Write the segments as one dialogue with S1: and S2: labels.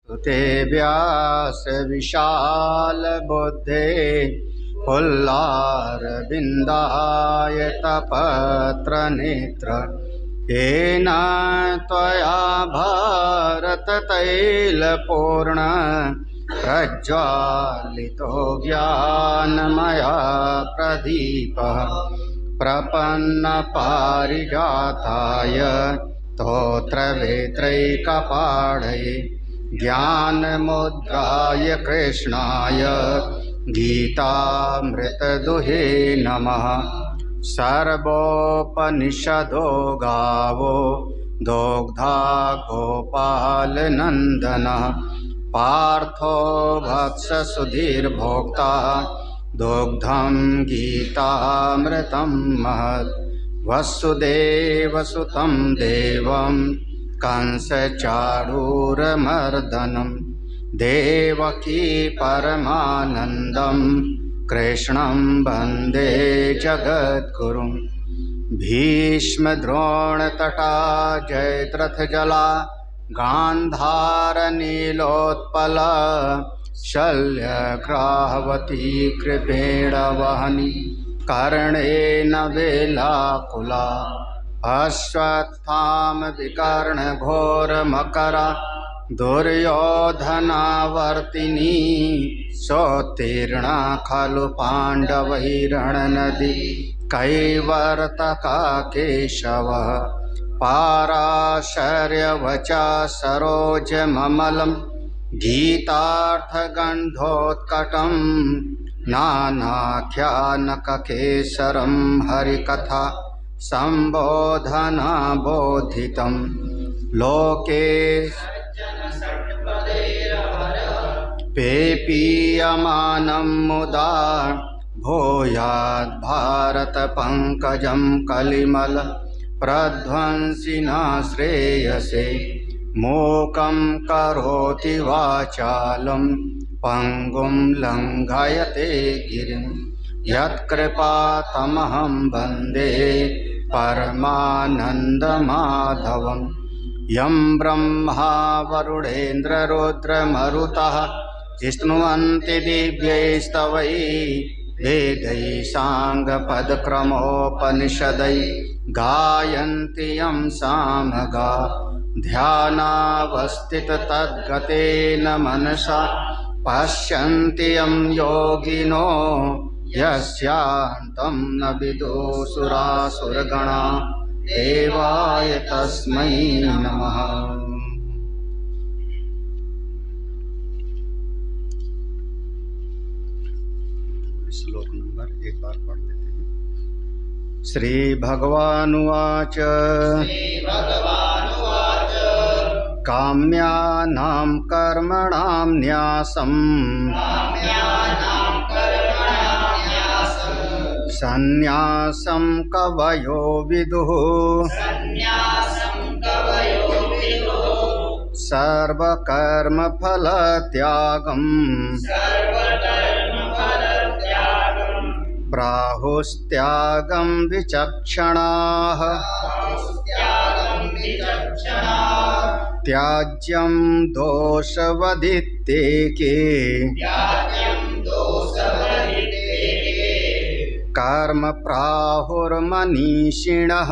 S1: ते व्यास विशाल बुद्धे फुल्लारविन्दायतपत्र नेत्र येन त्वया भारत तैलपूर्ण प्रज्वालितो ज्ञानमया प्रदीपः प्रपन्नपारिजाताय स्तोत्रवेत्रैकपाणये ज्ञानमुद्राय कृष्णाय गीतामृतदुहे नमः। सर्वोपनिषदो गावो दोग्धा गोपालनन्दनः पार्थो वत्ससुधीर्भोक्ता दुग्धं गीतामृतं महत्। वसुदेवसुतं देवं कंसचाणूरमर्दनं देवकी परमानन्दं कृष्णं वन्दे जगद्गुरुं। भीष्मद्रोणतटा जयद्रथजला गान्धारनीलोत्पल शल्यग्राहवती कृपेण वहनी कर्णेन वेलाकुला अश्वत्थाम विकर्णघोरमकरा दुर्योधनावर्तिनी सोत्तीर्णा खलु पाण्डवैरणनदी कैवर्तका केशवः पाराशर्यवचा सरोजममलं गीतार्थगन्धोत्कटं नानाख्यानककेसरं हरिकथा सम्बोधनाबोधितं लोके पेपीयमानं मुदा भूयाद् भारतपङ्कजं कलिमल प्रध्वंसिना श्रेयसे मूकं करोति वाचालं पंगुं लंघयते गिरिं यत्कृपातमहं वन्दे परमानन्दमाधवं। यं ब्रह्मा वरुणेन्द्ररुद्रमरुतः स्तुवन्ति दिव्यैस्तवैः वेदैः साङ्गपदक्रमोपनिषदैः गायन्ति यं सामगा ध्यानावस्थिततद्गतेन मनसा पश्यन्ति यं योगिनो यस्यान्तं न विदुषुरासुरगणा देवाय तस्मै नमः। श्लोक नंबर एक बार पढ़ लेते हैं। श्री भगवानुवाच काम्यानां कर्मणां न्यासं सन्न्यासं कवयो विदुः सर्वकर्मफलत्यागं प्राहुस्त्यागं विचक्षणाः। त्याज्यं दोषवदित्येके कर्म प्राहुर्मनीषिणः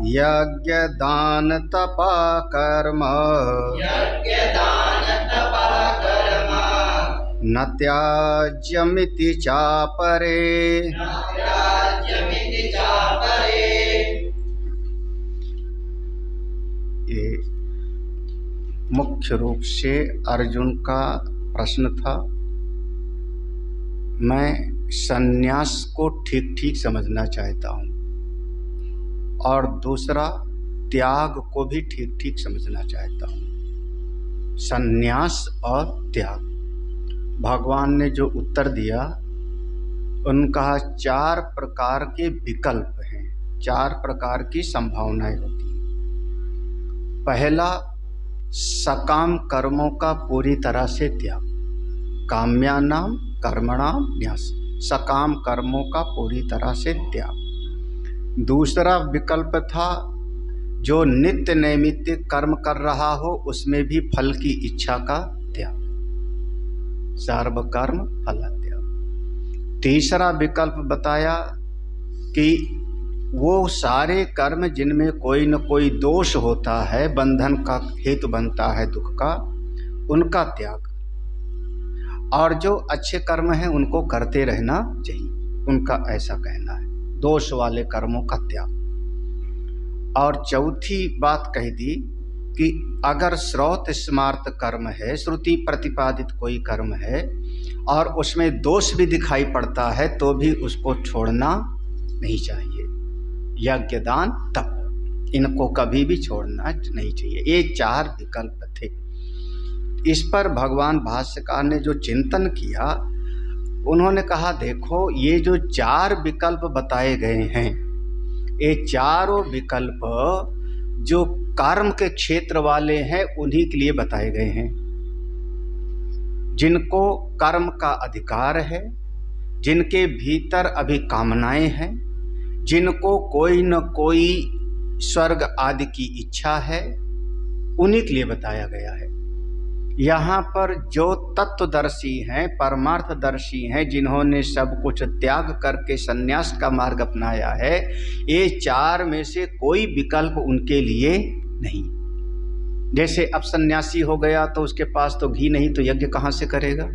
S1: यज्ञदानतपः कर्म न त्याज्यमिति चापरे। ये मुख्य रूप से अर्जुन का प्रश्न था। मैं सन्यास को ठीक ठीक समझना चाहता हूँ और दूसरा त्याग को भी ठीक ठीक समझना चाहता हूँ। सन्यास और त्याग भगवान ने जो उत्तर दिया उनका 4 प्रकार के विकल्प हैं, 4 प्रकार की संभावनाएं होती हैं। पहला, सकाम कर्मों का पूरी तरह से त्याग, काम्यानाम कर्मणाम न्यास, सकाम कर्मों का पूरी तरह से त्याग। दूसरा विकल्प था जो नित्य नैमित्तिक कर्म कर रहा हो उसमें भी फल की इच्छा का त्याग, सर्व कर्म फल त्याग। तीसरा विकल्प बताया कि वो सारे कर्म जिनमें कोई न कोई दोष होता है, बंधन का हेतु बनता है दुख का, उनका त्याग, और जो अच्छे कर्म हैं उनको करते रहना चाहिए, उनका ऐसा कहना है, दोष वाले कर्मों का त्याग। और चौथी बात कह दी कि अगर श्रौत स्मार्त कर्म है, श्रुति प्रतिपादित कोई कर्म है और उसमें दोष भी दिखाई पड़ता है तो भी उसको छोड़ना नहीं चाहिए। यज्ञ दान तप, इनको कभी भी छोड़ना नहीं चाहिए। ये 4 विकल्प थे। इस पर भगवान भाष्यकार ने जो चिंतन किया, उन्होंने कहा देखो ये जो 4 विकल्प बताए गए हैं, ये चारों विकल्प जो कर्म के क्षेत्र वाले हैं उन्हीं के लिए बताए गए हैं, जिनको कर्म का अधिकार है, जिनके भीतर अभी कामनाएं हैं, जिनको कोई न कोई स्वर्ग आदि की इच्छा है, उन्हीं के लिए बताया गया है। यहाँ पर जो तत्वदर्शी हैं, परमार्थदर्शी हैं, जिन्होंने सब कुछ त्याग करके सन्यास का मार्ग अपनाया है, ये 4 में से कोई विकल्प उनके लिए नहीं। जैसे अब सन्यासी हो गया तो उसके पास तो घी नहीं, तो यज्ञ कहाँ से करेगा?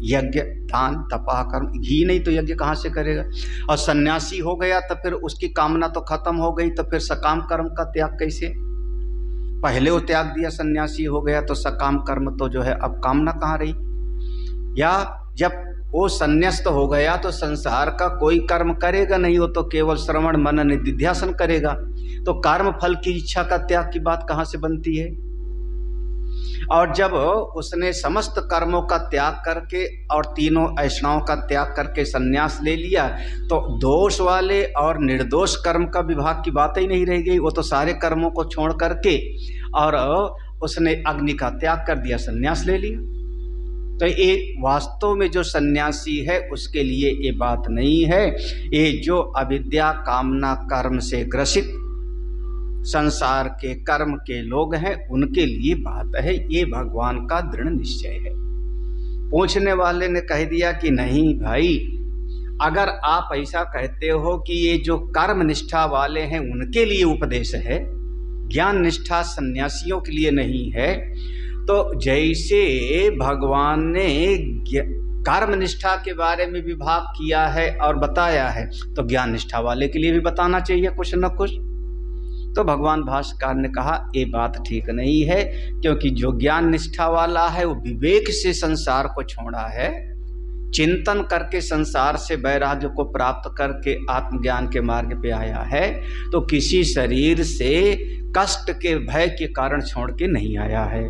S1: यज्ञ दान तपा कर्म, घी नहीं तो यज्ञ कहाँ से करेगा? और सन्यासी हो गया तो फिर उसकी कामना तो खत्म हो गई, तो फिर सकाम कर्म का त्याग कैसे? पहले वो त्याग दिया, सन्यासी हो गया तो सकाम कर्म तो जो है अब कामना कहाँ रही? या जब वो संन्यास्त हो गया तो संसार का कोई कर्म करेगा नहीं, वो तो केवल श्रवण मनन निधिध्यासन करेगा, तो कर्म फल की इच्छा का त्याग की बात कहाँ से बनती है? और जब उसने समस्त कर्मों का त्याग करके और तीनों ऐषणाओं का त्याग करके संन्यास ले लिया, तो दोष वाले और निर्दोष कर्म का विभाग की बात ही नहीं रह गई। वो तो सारे कर्मों को छोड़ करके और उसने अग्नि का त्याग कर दिया, संन्यास ले लिया। तो ये वास्तव में जो सन्यासी है उसके लिए ये बात नहीं है। ये जो अविद्या कामना कर्म से ग्रसित संसार के कर्म के लोग हैं उनके लिए बात है, ये भगवान का दृढ़ निश्चय है। पूछने वाले ने कह दिया कि नहीं भाई, अगर आप ऐसा कहते हो कि ये जो कर्म निष्ठा वाले हैं उनके लिए उपदेश है, ज्ञान निष्ठा सन्यासियों के लिए नहीं है, तो जैसे भगवान ने कर्म निष्ठा के बारे में विभाग किया है और बताया है, तो ज्ञान निष्ठा वाले के लिए भी बताना चाहिए कुछ न कुछ। तो भगवान भाष्यकार ने कहा ये बात ठीक नहीं है, क्योंकि जो ज्ञान निष्ठा वाला है वो विवेक से संसार को छोड़ा है, चिंतन करके संसार से वैराग्य को प्राप्त करके आत्मज्ञान के मार्ग पे आया है, तो किसी शरीर से कष्ट के भय के कारण छोड़ के नहीं आया है,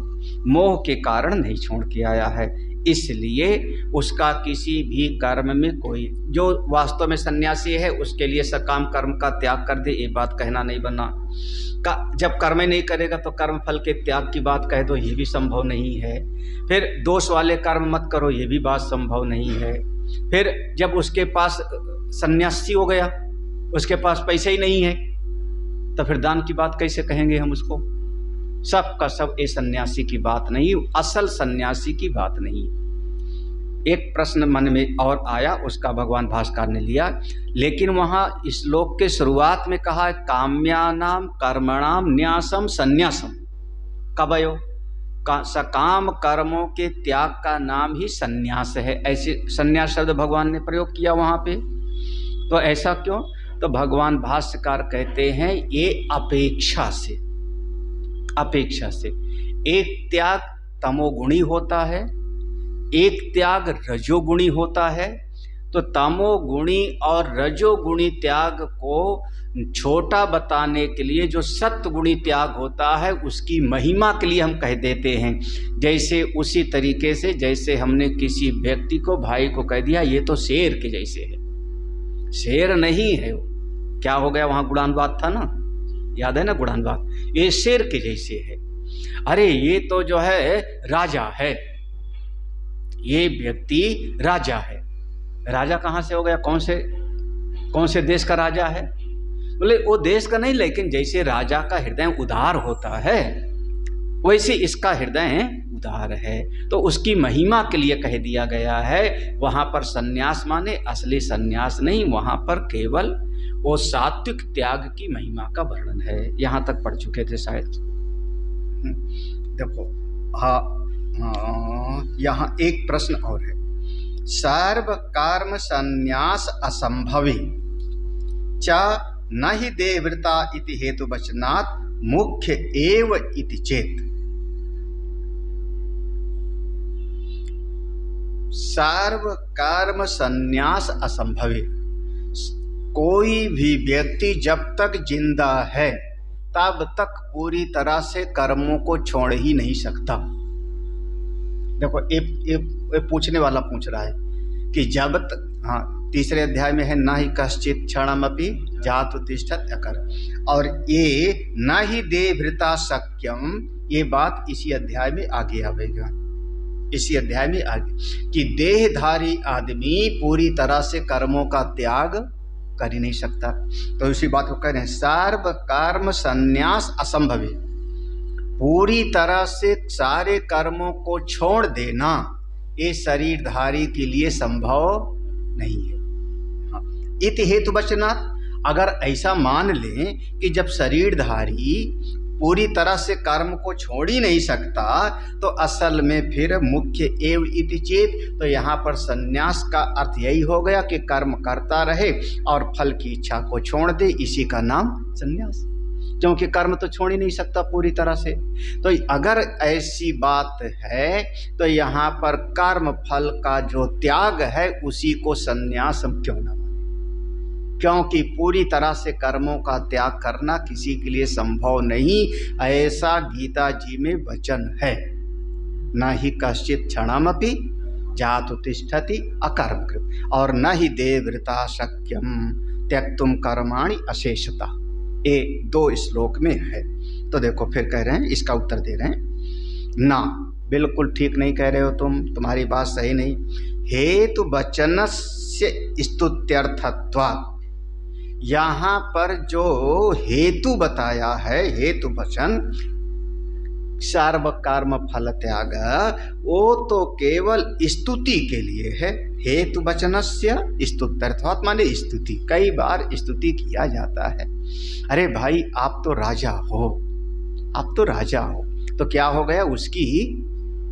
S1: मोह के कारण नहीं छोड़ के आया है। इसलिए उसका किसी भी कर्म में कोई, जो वास्तव में सन्यासी है उसके लिए सकाम कर्म का त्याग कर दे, ये बात कहना नहीं बना। जब कर्म नहीं करेगा तो कर्म फल के त्याग की बात कह दो, ये भी संभव नहीं है। फिर दोष वाले कर्म मत करो, ये भी बात संभव नहीं है। फिर जब उसके पास सन्यासी हो गया, उसके पास पैसे ही नहीं है, तो फिर दान की बात कैसे कहेंगे हम उसको? सब का सब ये सन्यासी की बात नहीं, असल सन्यासी की बात नहीं। एक प्रश्न मन में और आया, उसका भगवान भाष्यकार ने लिया, लेकिन वहाँ श्लोक के शुरुआत में कहा है काम्यानाम कर्मणाम न्यासम सन्यासम कवयो, सकाम कर्मों के त्याग का नाम ही सन्यास है। ऐसे सन्यास शब्द भगवान ने प्रयोग किया वहाँ पे। तो ऐसा क्यों? तो भगवान भाष्यकार कहते हैं ये अपेक्षा से एक त्याग तमोगुणी होता है, एक त्याग रजोगुणी होता है। तो तमोगुणी और रजोगुणी त्याग को छोटा बताने के लिए जो सत्वगुणी त्याग होता है उसकी महिमा के लिए हम कह देते हैं। जैसे उसी तरीके से जैसे हमने किसी व्यक्ति को, भाई को कह दिया ये तो शेर के जैसे है, शेर नहीं है वो, क्या हो गया वहाँ गुणानुवाद था ना, याद है ना गुणानुवाद, ये शेर के जैसे है। अरे ये तो जो है राजा है, ये व्यक्ति राजा है। राजा कहाँ से हो गया? कौन से देश का राजा है? बोले वो देश का नहीं, लेकिन जैसे राजा का हृदय उदार होता है वैसे इसका हृदय उदार है, तो उसकी महिमा के लिए कह दिया गया है। वहाँ पर सन्यास माने असली सन्यास नहीं, वहाँ पर केवल वो सात्विक त्याग की महिमा का वर्णन है। यहाँ तक पढ़ चुके थे शायद। देखो यहाँ एक प्रश्न और है। सर्व कर्म संन्यास असंभवी च न ही देवृता इति हेतु वचनात् मुख्य एव इति चेत। सर्व कर्म संन्यास असंभवी, कोई भी व्यक्ति जब तक जिंदा है तब तक पूरी तरह से कर्मों को छोड़ ही नहीं सकता। देखो ये पूछने वाला पूछ रहा है कि जब तक, हाँ तीसरे अध्याय में है न ही कश्चित क्षणमपि जातु तिष्ठत अकर, और ये न ही देवभृता शक्यम, ये बात इसी अध्याय में आगे आवेगा, इसी अध्याय में आगे कि देहधारी आदमी पूरी तरह से कर्मों का त्याग कर ही नहीं सकता। तो इसी बात को कह रहे हैं, सर्व कर्म संन्यास असंभवी, पूरी तरह से सारे कर्मों को छोड़ देना ये शरीरधारी के लिए संभव नहीं है। हाँ, इति हेतु वचनात्, अगर ऐसा मान लें कि जब शरीरधारी पूरी तरह से कर्म को छोड़ ही नहीं सकता तो असल में फिर मुख्य एव इति चेत, तो यहाँ पर संन्यास का अर्थ यही हो गया कि कर्म करता रहे और फल की इच्छा को छोड़ दे, इसी का नाम संन्यास, क्योंकि कर्म तो छोड़ ही नहीं सकता पूरी तरह से। तो अगर ऐसी बात है तो यहाँ पर कर्म फल का जो त्याग है उसी को संन्यास हम क्यों ना, क्योंकि पूरी तरह से कर्मों का त्याग करना किसी के लिए संभव नहीं, ऐसा गीता जी में वचन है। न ही कश्चित क्षणमपि जातु तिष्ठति अकर्मकृत, और न ही देवव्रता शक्यम त्यक्तुम कर्माणि अशेषता, ये 2 श्लोक में है। तो देखो फिर कह रहे हैं, इसका उत्तर दे रहे हैं, ना बिल्कुल ठीक नहीं कह रहे हो तुम, तुम्हारी बात सही नहीं। हेतु वचनस्य स्तुत्यर्थत्वात्, यहाँ पर जो हेतु बताया है, हेतु वचन सर्व कर्म फल त्याग, वो तो केवल स्तुति के लिए है। हेतु वचनस्य स्तुत्यर्थत्वात् माने स्तुति, कई बार स्तुति किया जाता है। अरे भाई आप तो राजा हो, आप तो राजा हो, तो क्या हो गया, उसकी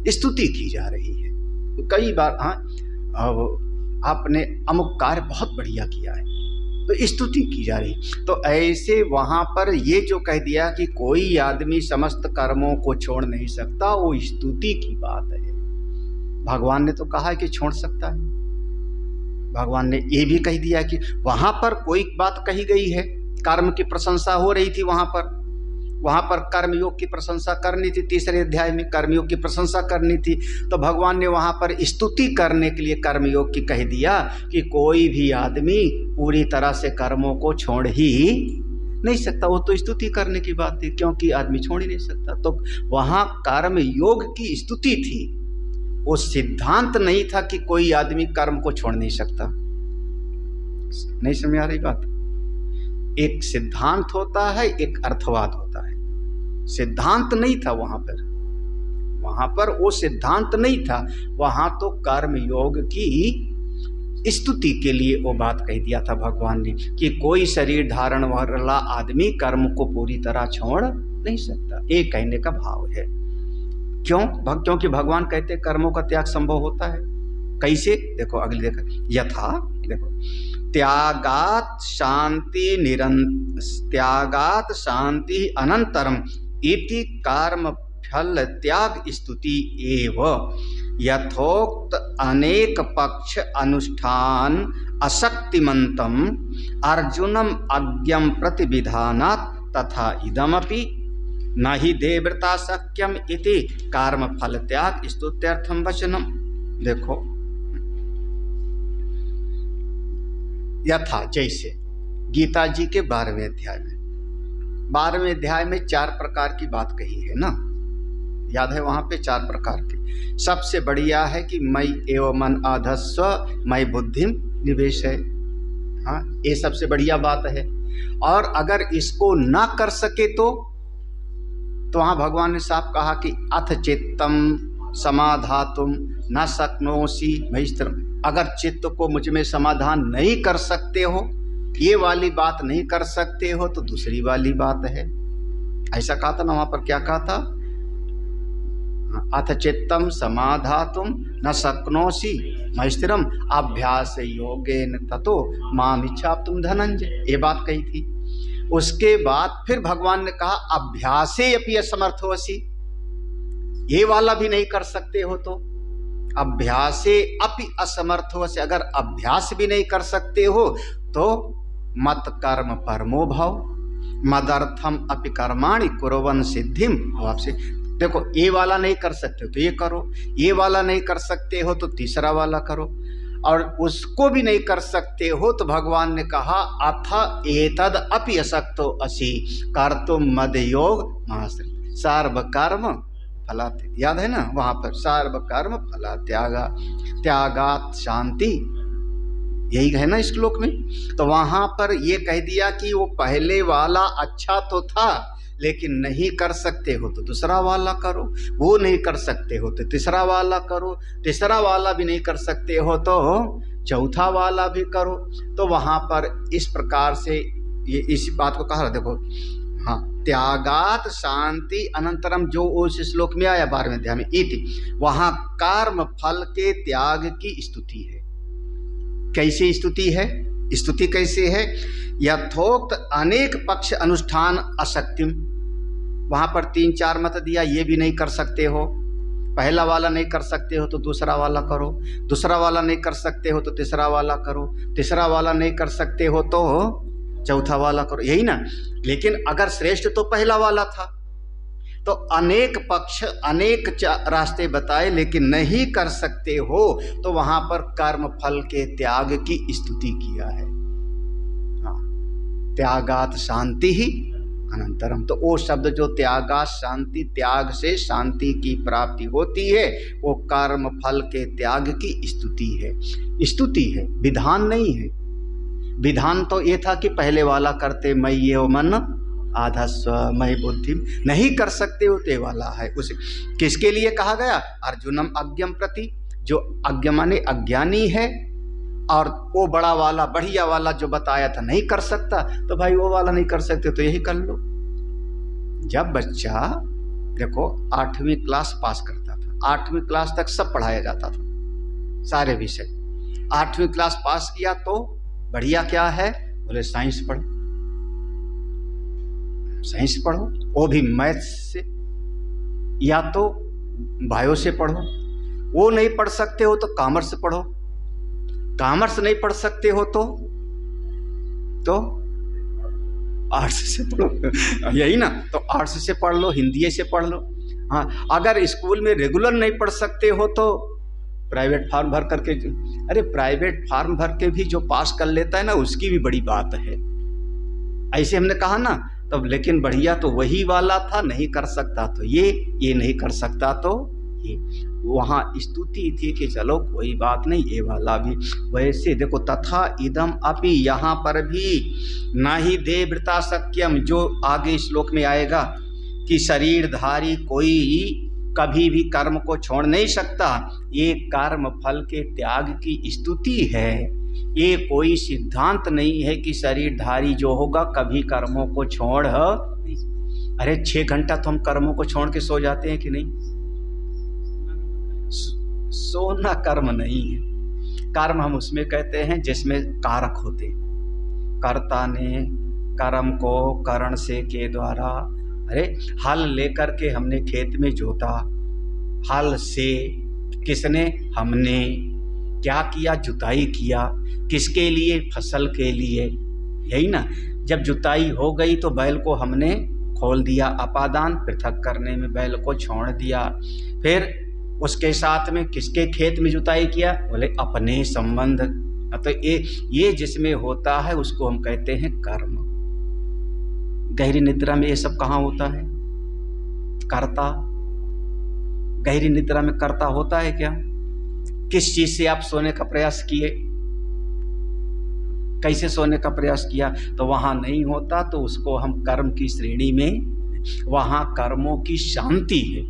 S1: स्तुति की जा रही है। तो कई बार हाँ आपने अमुक कार्य बहुत बढ़िया किया है तो स्तुति की जा रही। तो ऐसे वहाँ पर ये जो कह दिया कि कोई आदमी समस्त कर्मों को छोड़ नहीं सकता, वो स्तुति की बात है। भगवान ने तो कहा है कि छोड़ सकता है, भगवान ने ये भी कह दिया कि वहाँ पर कोई बात कही गई है, कर्म की प्रशंसा हो रही थी, वहाँ पर कर्मयोग की प्रशंसा करनी थी, तीसरे अध्याय में कर्मयोग की प्रशंसा करनी थी, तो भगवान ने वहाँ पर स्तुति करने के लिए कर्मयोग की कह दिया कि कोई भी आदमी पूरी तरह से कर्मों को छोड़ ही नहीं सकता। वो तो स्तुति करने की बात थी, क्योंकि आदमी छोड़ ही नहीं सकता, तो वहाँ कर्मयोग की स्तुति थी। वो सिद्धांत नहीं था कि कोई आदमी कर्म को छोड़ नहीं सकता। नहीं समझ आ रही बात? एक सिद्धांत होता है, एक अर्थवाद होता है। सिद्धांत नहीं था वहां पर वो सिद्धांत नहीं था, वहां तो कर्म योग की स्तुति के लिए वो बात कह दिया था भगवान ने कि कोई शरीर धारण वाला आदमी कर्म को पूरी तरह छोड़ नहीं सकता, ये कहने का भाव है। क्योंकि भगवान कहते कर्मों का त्याग संभव होता है। कैसे? देखो अगली देखो, यथा देखो त्यागात शांति अनंतरम इति कर्म फल त्याग स्तुति एव यथोक्त अनेक पक्ष अनुष्ठान अशक्तिमंतम अर्जुनम अज्ञम प्रतिविधानात् तथा इदमपि न ही देवव्रता शक्यम इति कर्म फल त्याग स्तुत्यर्थम वचनम। देखो यथा, जैसे गीता जी के 12वें अध्याय में 4 प्रकार की बात कही है ना, याद है? वहां पे 4 प्रकार की। सबसे बढ़िया है कि मई एव मन आधस्व मई बुद्धिम निवेश है। हाँ, ये सबसे बढ़िया बात है और अगर इसको ना कर सके तो वहां भगवान ने साफ कहा कि अथ चित्तम समाधातुम न शक्नोषि मयि। अगर चित्त को मुझ में समाधान नहीं कर सकते हो, ये वाली बात नहीं कर सकते हो, तो दूसरी वाली बात है। ऐसा कहा था ना वहां पर, क्या कहा था? अथ चित्तम समाधातुम न शक्नोषि मयि स्थिरम अभ्यास योगेन ततो माम इच्छाप्तुम धनंजय, ये बात कही थी। उसके बाद फिर भगवान ने कहा अभ्यासे अपि असमर्थोसि, ये वाला भी नहीं कर सकते हो तो अभ्यासे अपि असमर्थोसि, अगर अभ्यास भी नहीं कर सकते हो तो मत कर्म परमो भव मदर्थम अपि कर्माणि कुर्वन् सिद्धिम। आपसे देखो, ये वाला नहीं कर सकते हो तो ये करो, ये वाला नहीं कर सकते हो तो तीसरा वाला करो, और उसको भी नहीं कर सकते हो तो भगवान ने कहा अथ एतद अपि अशक्तो असि कर्तुम मद योग महाश्री सर्व कर्म फला, याद है ना वहां पर, सर्व कर्म फला त्यागा त्यागात शांति, यही है ना श्लोक में। तो वहां पर ये कह दिया कि वो पहले वाला अच्छा तो था, लेकिन नहीं कर सकते हो तो दूसरा वाला करो, वो नहीं कर सकते हो तो तीसरा वाला करो, तीसरा वाला भी नहीं कर सकते हो तो चौथा वाला भी करो। तो वहां पर इस प्रकार से ये इस बात को कहा, देखो हाँ, त्यागात शांति अनंतरम, जो उस श्लोक में आया 12वें अध्याय में इति, वहां कर्म फल के त्याग की स्तुति है। कैसे स्तुति है? स्तुति कैसे है? यथोक्त अनेक पक्ष अनुष्ठान अशक्तिम, वहां पर 3-4 मत दिया, ये भी नहीं कर सकते हो, पहला वाला नहीं कर सकते हो तो दूसरा वाला करो, दूसरा वाला नहीं कर सकते हो तो तीसरा वाला करो, तीसरा वाला नहीं कर सकते हो तो चौथा वाला करो, यही ना। लेकिन अगर श्रेष्ठ तो पहला वाला था, तो अनेक पक्ष अनेक रास्ते बताए, लेकिन नहीं कर सकते हो तो वहां पर कर्म फल के त्याग की स्तुति किया है। हाँ, त्यागात शांति ही अनंतरम, तो वो शब्द जो त्यागात शांति, त्याग से शांति की प्राप्ति होती है, वो कर्म फल के त्याग की स्तुति है। स्तुति है, विधान नहीं है। विधान तो ये था कि पहले वाला करते मयि एव मन आधस्व मयि बुद्धि, नहीं कर सकते होते वाला है। उसे किसके लिए कहा गया? अर्जुनम अज्ञम प्रति, जो अज्ञ माने अज्ञानी है, और वो बड़ा वाला बढ़िया वाला जो बताया था नहीं कर सकता, तो भाई वो वाला नहीं कर सकते तो यही कर लो। जब बच्चा देखो 8वीं क्लास पास करता था, 8वीं क्लास तक सब पढ़ाया जाता था, सारे विषय, 8वीं क्लास पास किया तो बढ़िया क्या है? बोले साइंस पढ़ो, साइंस पढ़ो, वो भी मैथ्स से, या तो बायो से पढ़ो, वो नहीं पढ़ सकते हो तो कॉमर्स पढ़ो, कॉमर्स नहीं पढ़ सकते हो तो आर्ट्स से पढ़ो, यही ना। तो आर्ट्स से पढ़ लो, हिंदी से पढ़ लो। हाँ, अगर स्कूल में रेगुलर नहीं पढ़ सकते हो तो प्राइवेट फार्म भर करके, अरे प्राइवेट फार्म भर के भी जो पास कर लेता है ना, उसकी भी बड़ी बात है। ऐसे हमने कहा ना, तब लेकिन बढ़िया तो वही वाला था, नहीं कर सकता तो ये नहीं कर सकता तो ये। वहाँ स्तुति थी कि चलो कोई बात नहीं, ये वाला भी। वैसे देखो, तथा इदम अपि, यहाँ पर भी ना ही देवृता शक्यम, जो आगे श्लोक में आएगा कि शरीरधारी कोई कभी भी कर्म को छोड़ नहीं सकता, ये कर्म फल के त्याग की स्तुति है। ये कोई सिद्धांत नहीं है कि शरीरधारी जो होगा कभी कर्मों को छोड़ अरे 6 घंटा तो हम कर्मों को छोड़ के सो जाते हैं कि नहीं? सोना कर्म नहीं है। कर्म हम उसमें कहते हैं जिसमें कारक होते, कर्ता ने कर्म को करण से के द्वारा, अरे हल लेकर के हमने खेत में जोता, हल से किसने? हमने क्या किया? जुताई किया। किसके लिए? फसल के लिए, यही ना। जब जुताई हो गई तो बैल को हमने खोल दिया, अपादान पृथक करने में बैल को छोड़ दिया। फिर उसके साथ में किसके खेत में जुताई किया? बोले अपने संबंध। तो ये जिसमें होता है उसको हम कहते हैं कर्म। गहरी निद्रा में ये सब कहाँ होता है? कर्ता। गहरी निद्रा में कर्ता होता है क्या? किस चीज से आप सोने का प्रयास किए? कैसे सोने का प्रयास किया, तो वहाँ नहीं होता तो उसको हम कर्म की श्रेणी में, वहाँ कर्मों की शांति है,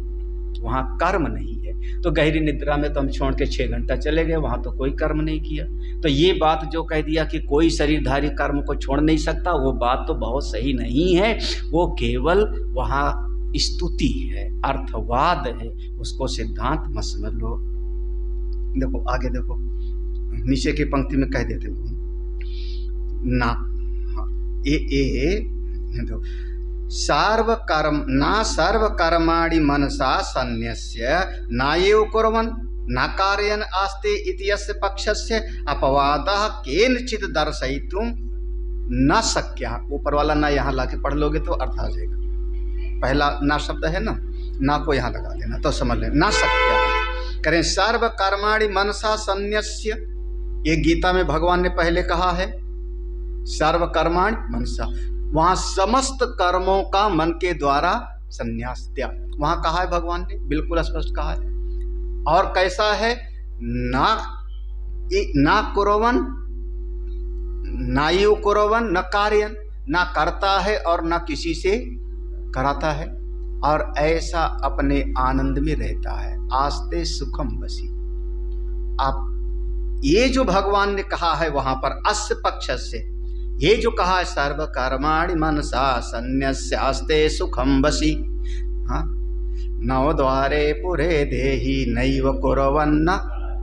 S1: वहाँ कर्म नहीं है। तो गहरी निद्रा में तो हम छोड़ के 6 घंटा चले गए, वहाँ तो कोई कर्म नहीं किया। तो ये बात जो कह दिया कि कोई शरीरधारी कर्म को छोड़ नहीं सकता, वो बात तो बहुत सही नहीं है। वो केवल वहाँ स्तुति है, अर्थवाद है, उसको सिद्धांत मत समझ लो। देखो आगे देखो, नीचे की पंक्ति में कह देते हैं ना, देखो सर्व कर्माणि मनसा सन्न्यस्य नाएव कुर्वन् न कारयन् आस्ते इति यस्य पक्षस्य अपवादः केनचित् दर्शयितुं न शक्यः। ऊपर वाला ना यहाँ लाके पढ़ लोगे तो अर्थ आ जाएगा। पहला ना शब्द है ना को यहाँ लगा देना तो समझ लें, न शक्यः करें। सर्व कर्माणि मनसा सन्न्यस्य, ये गीता में भगवान ने पहले कहा है, सर्व कर्माणि मनसा, वहाँ समस्त कर्मों का मन के द्वारा संन्यास त्याग, वहाँ कहा है भगवान ने, बिल्कुल स्पष्ट कहा है। और कैसा है, ना कुर्वन् नायु कुर्वन् न कार्यन, ना करता है और ना किसी से कराता है, और ऐसा अपने आनंद में रहता है। आस्ते सुखम बसी। आप ये जो भगवान ने कहा है वहां पर अस्य पक्ष से, ये जो कहा है सर्व कर्माणि मनसा सन्न्यस्यास्ते सुखम बसी, हाँ, नव द्वारे पुरे देहि नैव कुर्वन्न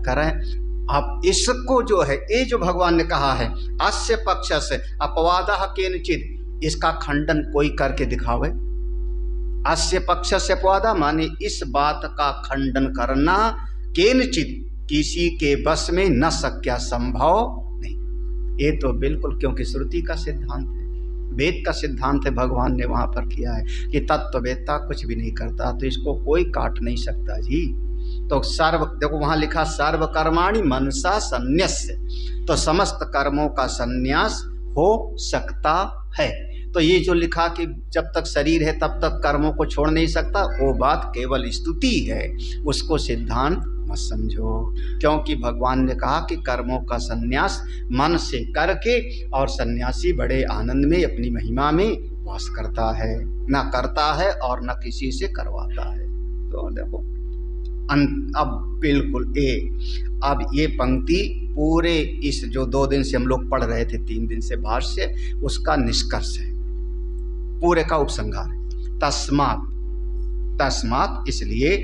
S1: करें। अब इसको जो है, ये जो भगवान ने कहा है अस्य पक्ष से अपवादः केनचित्, इसका खंडन कोई करके दिखावे। अस्य पक्ष से अपवादा माने इस बात का खंडन करना, केनचित् किसी के बस में न शक्या, संभव नहीं। ये तो बिल्कुल, क्योंकि श्रुति का सिद्धांत है, वेद का सिद्धांत है, भगवान ने वहां पर किया है कि तत्ववेत्ता कुछ भी नहीं करता, तो इसको कोई काट नहीं सकता जी। तो सर्व, देखो वहां लिखा सर्व कर्माणि मनसा सन्न्यस्य, तो समस्त कर्मों का संन्यास हो सकता है। तो ये जो लिखा कि जब तक शरीर है तब तक कर्मों को छोड़ नहीं सकता, वो बात केवल स्तुति है, उसको सिद्धांत मत समझो। क्योंकि भगवान ने कहा कि कर्मों का संन्यास मन से करके, और सन्यासी बड़े आनंद में अपनी महिमा में वास करता है, ना करता है और ना किसी से करवाता है। तो देखो अब बिल्कुल अब ये पंक्ति पूरे इस जो 2 दिन से हम लोग पढ़ रहे थे, 3 दिन से भाष्य, उसका निष्कर्ष है, पूरे का उपसंहार है। तस्मात् इसलिए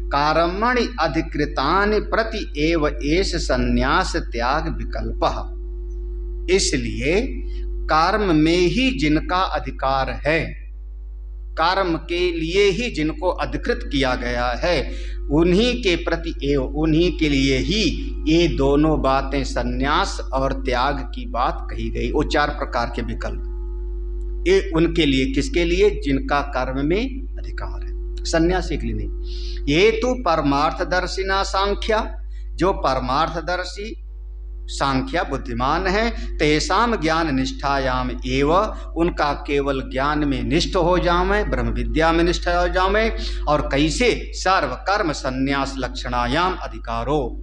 S1: कर्मणि अधिकृतानि प्रति एव एष संन्यास त्याग विकल्पः, इसलिए कर्म में ही जिनका अधिकार है, कर्म के लिए ही जिनको अधिकृत किया गया है, उन्हीं के प्रति एवं उन्हीं के लिए ही ये दोनों बातें, संन्यास और त्याग की बात कही गई। वो 4 प्रकार के विकल्प, ये उनके लिए, किसके लिए, जिनका कर्म में अधिकार है, सन्यासी के लिए नहीं। ये तो परमार्थदर्शिना सांख्या, जो परमार्थदर्शी सांख्या बुद्धिमान है, तेषाम ज्ञान निष्ठायाम एव, उनका केवल ज्ञान में निष्ठ हो जावे, ब्रह्म विद्या में निष्ठ हो जावे। और कैसे, सर्व कर्म संन्यास लक्षणायाम अधिकारो,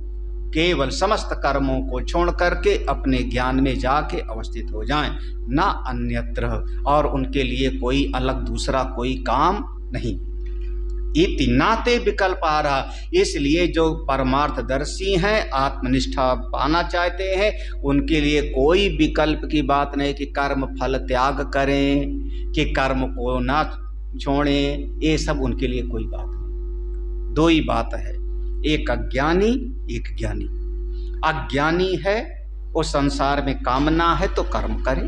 S1: केवल समस्त कर्मों को छोड़ करके अपने ज्ञान में जाके अवस्थित हो जाएं, ना अन्यत्र, और उनके लिए कोई अलग दूसरा कोई काम नहीं। इति नाते विकल्प आ रहा, इसलिए जो परमार्थदर्शी हैं, आत्मनिष्ठा पाना चाहते हैं, उनके लिए कोई विकल्प की बात नहीं कि कर्म फल त्याग करें, कि कर्म को ना छोड़ें, ये सब उनके लिए कोई बात नहीं। 2 ही बात है, एक अज्ञानी, एक ज्ञानी। अज्ञानी है वो संसार में कामना है तो कर्म करे,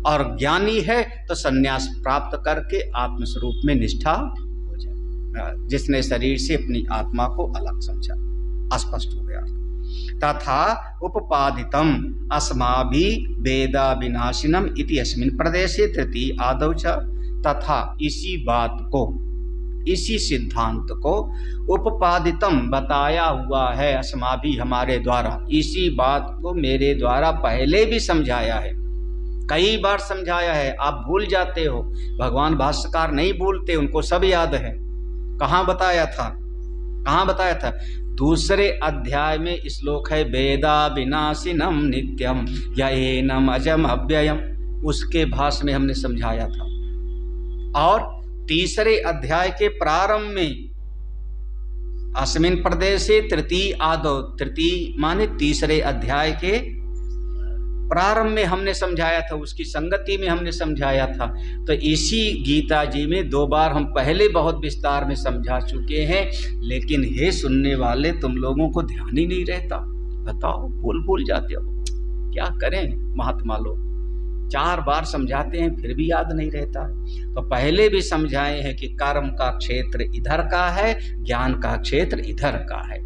S1: और ज्ञानी है तो संन्यास प्राप्त करके आत्मस्वरूप में निष्ठा हो जाए, जिसने शरीर से अपनी आत्मा को अलग समझा। स्पष्ट हो गया। तथा उपपादितम अस्माभि वेदा विनाशिनम इति अस्मिन् प्रदेशे तृतीय आदौ च, तथा इसी बात को, इसी सिद्धांत को उपपादितम बताया हुआ है, अस्माभि हमारे द्वारा, इसी बात को मेरे द्वारा पहले भी समझाया है, कई बार समझाया है। आप भूल जाते हो, भगवान भाष्यकार नहीं भूलते, उनको सब याद है। कहाँ बताया था, कहाँ बताया था, दूसरे अध्याय में श्लोक है वेदा विनाशिनम नित्यम येनम अजम अव्ययम, उसके भाष्य में हमने समझाया था। और तीसरे अध्याय के प्रारंभ में अस्मिन् प्रदेशे तृतीय आदौ, तृतीय माने तीसरे अध्याय के प्रारंभ में हमने समझाया था, उसकी संगति में हमने समझाया था। तो इसी गीता जी में 2 बार हम पहले बहुत विस्तार में समझा चुके हैं, लेकिन हे सुनने वाले तुम लोगों को ध्यान ही नहीं रहता। बताओ, भूल जाते हो, क्या करें महात्मा लोग। 4 बार समझाते हैं फिर भी याद नहीं रहता। तो पहले भी समझाए हैं कि कर्म का क्षेत्र इधर का है, ज्ञान का क्षेत्र इधर का है।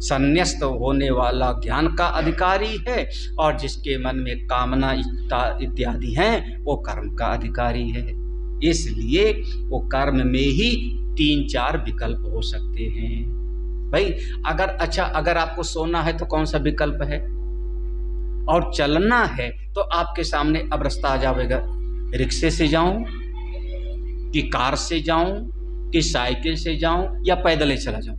S1: संन्यस्त होने वाला ज्ञान का अधिकारी है, और जिसके मन में कामना इत्यादि हैं वो कर्म का अधिकारी है। इसलिए वो कर्म में ही 3-4 विकल्प हो सकते हैं। भाई अगर आपको सोना है तो कौन सा विकल्प है, और चलना है तो आपके सामने अब रास्ता आ जाएगा, रिक्शे से जाऊं कि कार से जाऊं कि साइकिल से जाऊं या पैदल ही चला जाऊं।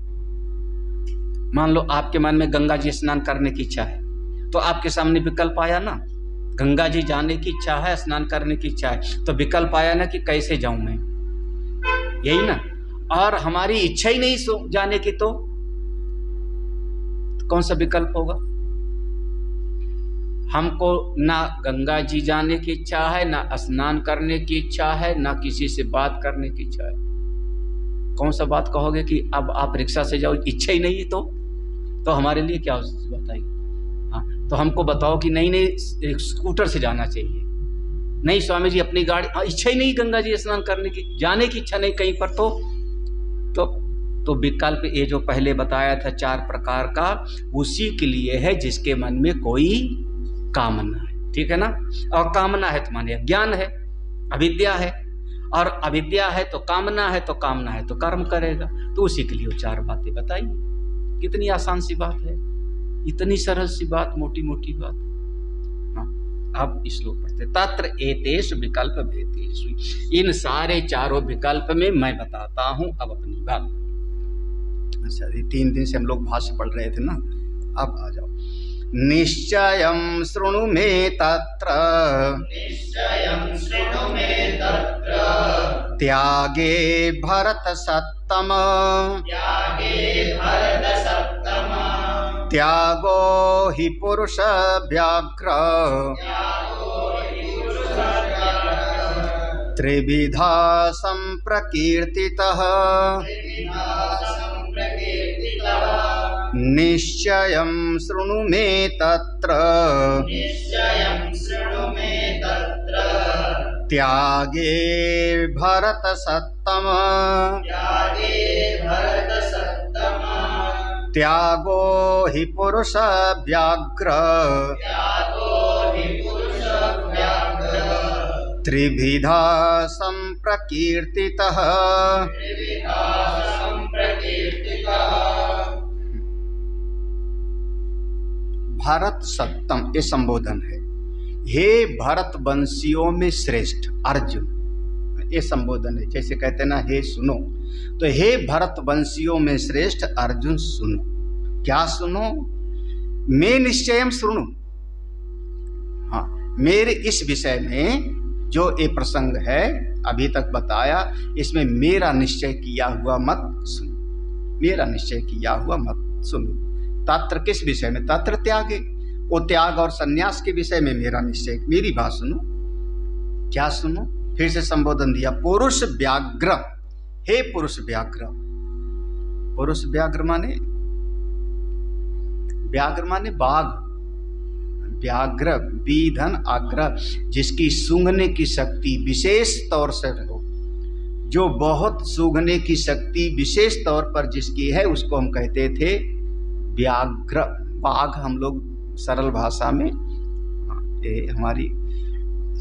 S1: मान लो आपके मन में गंगा जी स्नान करने की इच्छा है, तो आपके सामने विकल्प आया ना, गंगा जी जाने की इच्छा है, स्नान करने की इच्छा है, तो विकल्प आया ना कि कैसे जाऊं मैं, यही ना। और हमारी इच्छा ही नहीं जाने की, तो कौन सा विकल्प होगा। हमको ना गंगा जी जाने की इच्छा है, ना स्नान करने की इच्छा है, ना किसी से बात करने की इच्छा है। कौन सा बात कहोगे कि अब आप रिक्शा से जाओ, इच्छा ही नहीं है, तो हमारे लिए क्या बताइए। हाँ, तो हमको बताओ कि नहीं स्कूटर से जाना चाहिए। नहीं स्वामी जी अपनी गाड़ी, इच्छा ही नहीं गंगा जी स्नान करने की, जाने की इच्छा नहीं कहीं पर, तो विकल्प ये जो पहले बताया था 4 प्रकार का, उसी के लिए है जिसके मन में कोई कामना है, ठीक है ना। और कामना है तो माने अज्ञान है, अविद्या है, और अविद्या है तो कामना है, तो कामना है तो कर्म करेगा। तो उसी के लिए वो 4 बातें बताई। कितनी आसान सी बात है, इतनी सरल सी बात, मोटी मोटी बात। हाँ, अब श्लोक पढ़ते। तत्र एतेषु विकल्प भेदेषु, इन सारे 4 विकल्प में मैं बताता हूं अब अपनी बात। अच्छा, 3 दिन से हम लोग भाष्य पढ़ रहे थे ना, अब आ जाओ। निश्चयं शृणु मे तत्र, निश्चयं शृणु मे तत्र, त्यागे भरत सत्तम, त्यागे भरत सत्तम, त्यागो हि पुरुष व्याघ्र, त्यागो हि पुरुष व्याघ्र, त्रिविधा संप्रकीर्तितः, त्रिविधा संप्रकीर्तितः, निश्चयं शृणु मे तत्र, निश्चयं शृणु मे तत्र, त्यागे भरत सत्तम, त्यागे भरत सत्तम, त्यागो हि पुरुष व्याघ्र, त्यागो हि पुरुष व्याघ्र, त्रिविधा संप्रकीर्तितः, त्रिविधा संप्रकीर्तितः। भरत सत्तम ये संबोधन है। हे भरत वंशियों में श्रेष्ठ अर्जुन, ये संबोधन है। जैसे कहते ना हे सुनो, तो हे भरत वंशियों में श्रेष्ठ अर्जुन सुनो। क्या सुनो? मैं निश्चयम सुनो। हाँ, मेरे इस विषय में जो ये प्रसंग है अभी तक बताया, इसमें मेरा निश्चय किया हुआ मत सुनो, मेरा निश्चय किया हुआ मत सुनो। तत्र किस विषय में? तत्र त्यागे, वो त्याग और संन्यास के विषय में मेरा निश्चय, मेरी बात सुनो। क्या सुनो? फिर से संबोधन दिया, पुरुष व्याघ्र, हे पुरुष व्याघ्र। पुरुष व्याघ्र माने, व्याघ्र माने बाघ, व्याघ्र विधन आग्रह, जिसकी सूंघने की शक्ति विशेष तौर से हो, जो बहुत सूंघने की शक्ति विशेष तौर पर जिसकी है, उसको हम कहते थे व्याघ्र। बाघ हम लोग सरल भाषा में, हमारी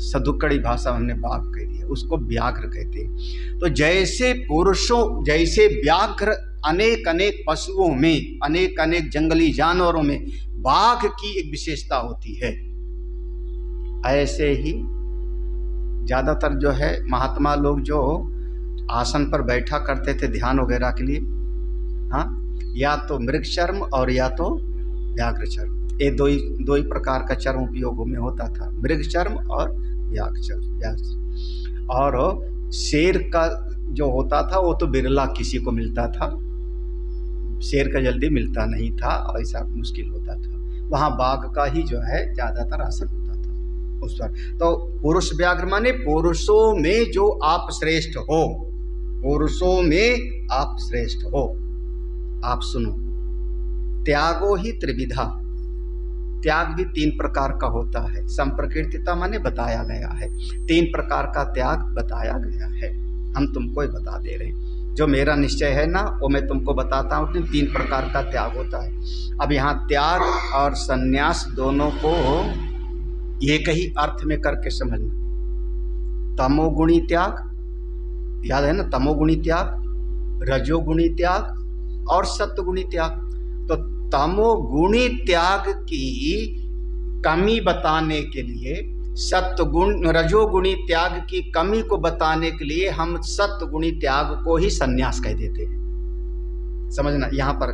S1: सदुक्कड़ी भाषा में हमने बाघ कह दिया, उसको व्याघ्र कहते हैं। तो जैसे पुरुषों, जैसे व्याघ्र अनेक अनेक पशुओं में, अनेक अनेक जंगली जानवरों में बाघ की एक विशेषता होती है, ऐसे ही ज़्यादातर जो है महात्मा लोग जो आसन पर बैठा करते थे ध्यान वगैरह के लिए, हाँ, या तो मृग चर्म और या तो व्याघ्र चर्म। ये दो ही प्रकार का चर्म उपयोग में होता था, मृग चर्म और व्याघ्र चर्म। और शेर का जो होता था वो तो बिरला किसी को मिलता था, शेर का जल्दी मिलता नहीं था, ऐसा मुश्किल होता था। वहाँ बाघ का ही जो है ज़्यादातर असर होता था उस पर। तो पुरुष व्याघ्र माने पुरुषों में जो आप श्रेष्ठ हो, पुरुषों में आप श्रेष्ठ हो। आप सुनो, त्यागो ही त्रिविधा, त्याग भी 3 प्रकार का होता है। संप्रकृतिता माने बताया गया है, 3 प्रकार का त्याग बताया गया है, हम तुमको ही बता दे रहे हैं। जो मेरा निश्चय है ना वो मैं तुमको बताता हूँ, 3 प्रकार का त्याग होता है। अब यहाँ त्याग और संन्यास दोनों को एक ही अर्थ में करके समझना। तमोगुणी त्याग, याद है ना, तमोगुणी त्याग, रजोगुणी त्याग और सत्वगुणी त्याग। तो तमोगुणी त्याग की कमी बताने के लिए, सत्वगुण रजोगुणी त्याग की कमी को बताने के लिए हम सत्वगुणी त्याग को ही संन्यास कह देते हैं। समझना यहाँ पर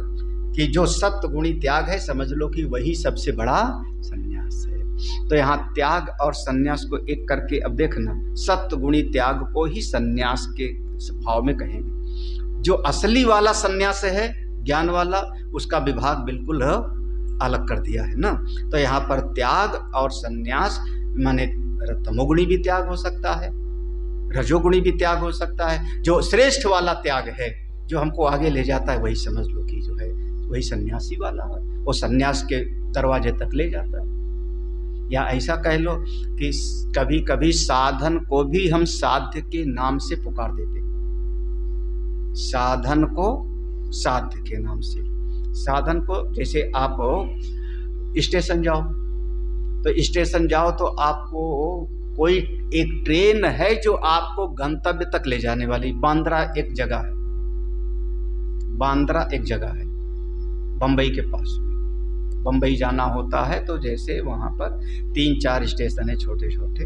S1: कि जो सत्वगुणी त्याग है, समझ लो कि वही सबसे बड़ा संन्यास है। तो यहाँ त्याग और संन्यास को एक करके अब देखना, सत्वगुणी त्याग को ही संन्यास के भाव में कहेंगे। जो असली वाला संन्यास है, ज्ञान वाला, उसका विभाग बिल्कुल अलग कर दिया है ना। तो यहाँ पर त्याग और संन्यास माने तमोगुणी भी त्याग हो सकता है, रजोगुणी भी त्याग हो सकता है। जो श्रेष्ठ वाला त्याग है, जो हमको आगे ले जाता है, वही समझ लो कि जो है वही सन्यासी वाला है, वो सन्यास के दरवाजे तक ले जाता है। या ऐसा कह लो कि कभी कभी साधन को भी हम साध्य के नाम से पुकार देते, साधन को साध्य के नाम से। साधन को, जैसे आप स्टेशन जाओ, तो स्टेशन जाओ तो आपको कोई एक ट्रेन है जो आपको गंतव्य तक ले जाने वाली। बांद्रा एक जगह है, बांद्रा एक जगह है बम्बई के पास में। बम्बई जाना होता है तो जैसे वहाँ पर 3-4 स्टेशन है छोटे छोटे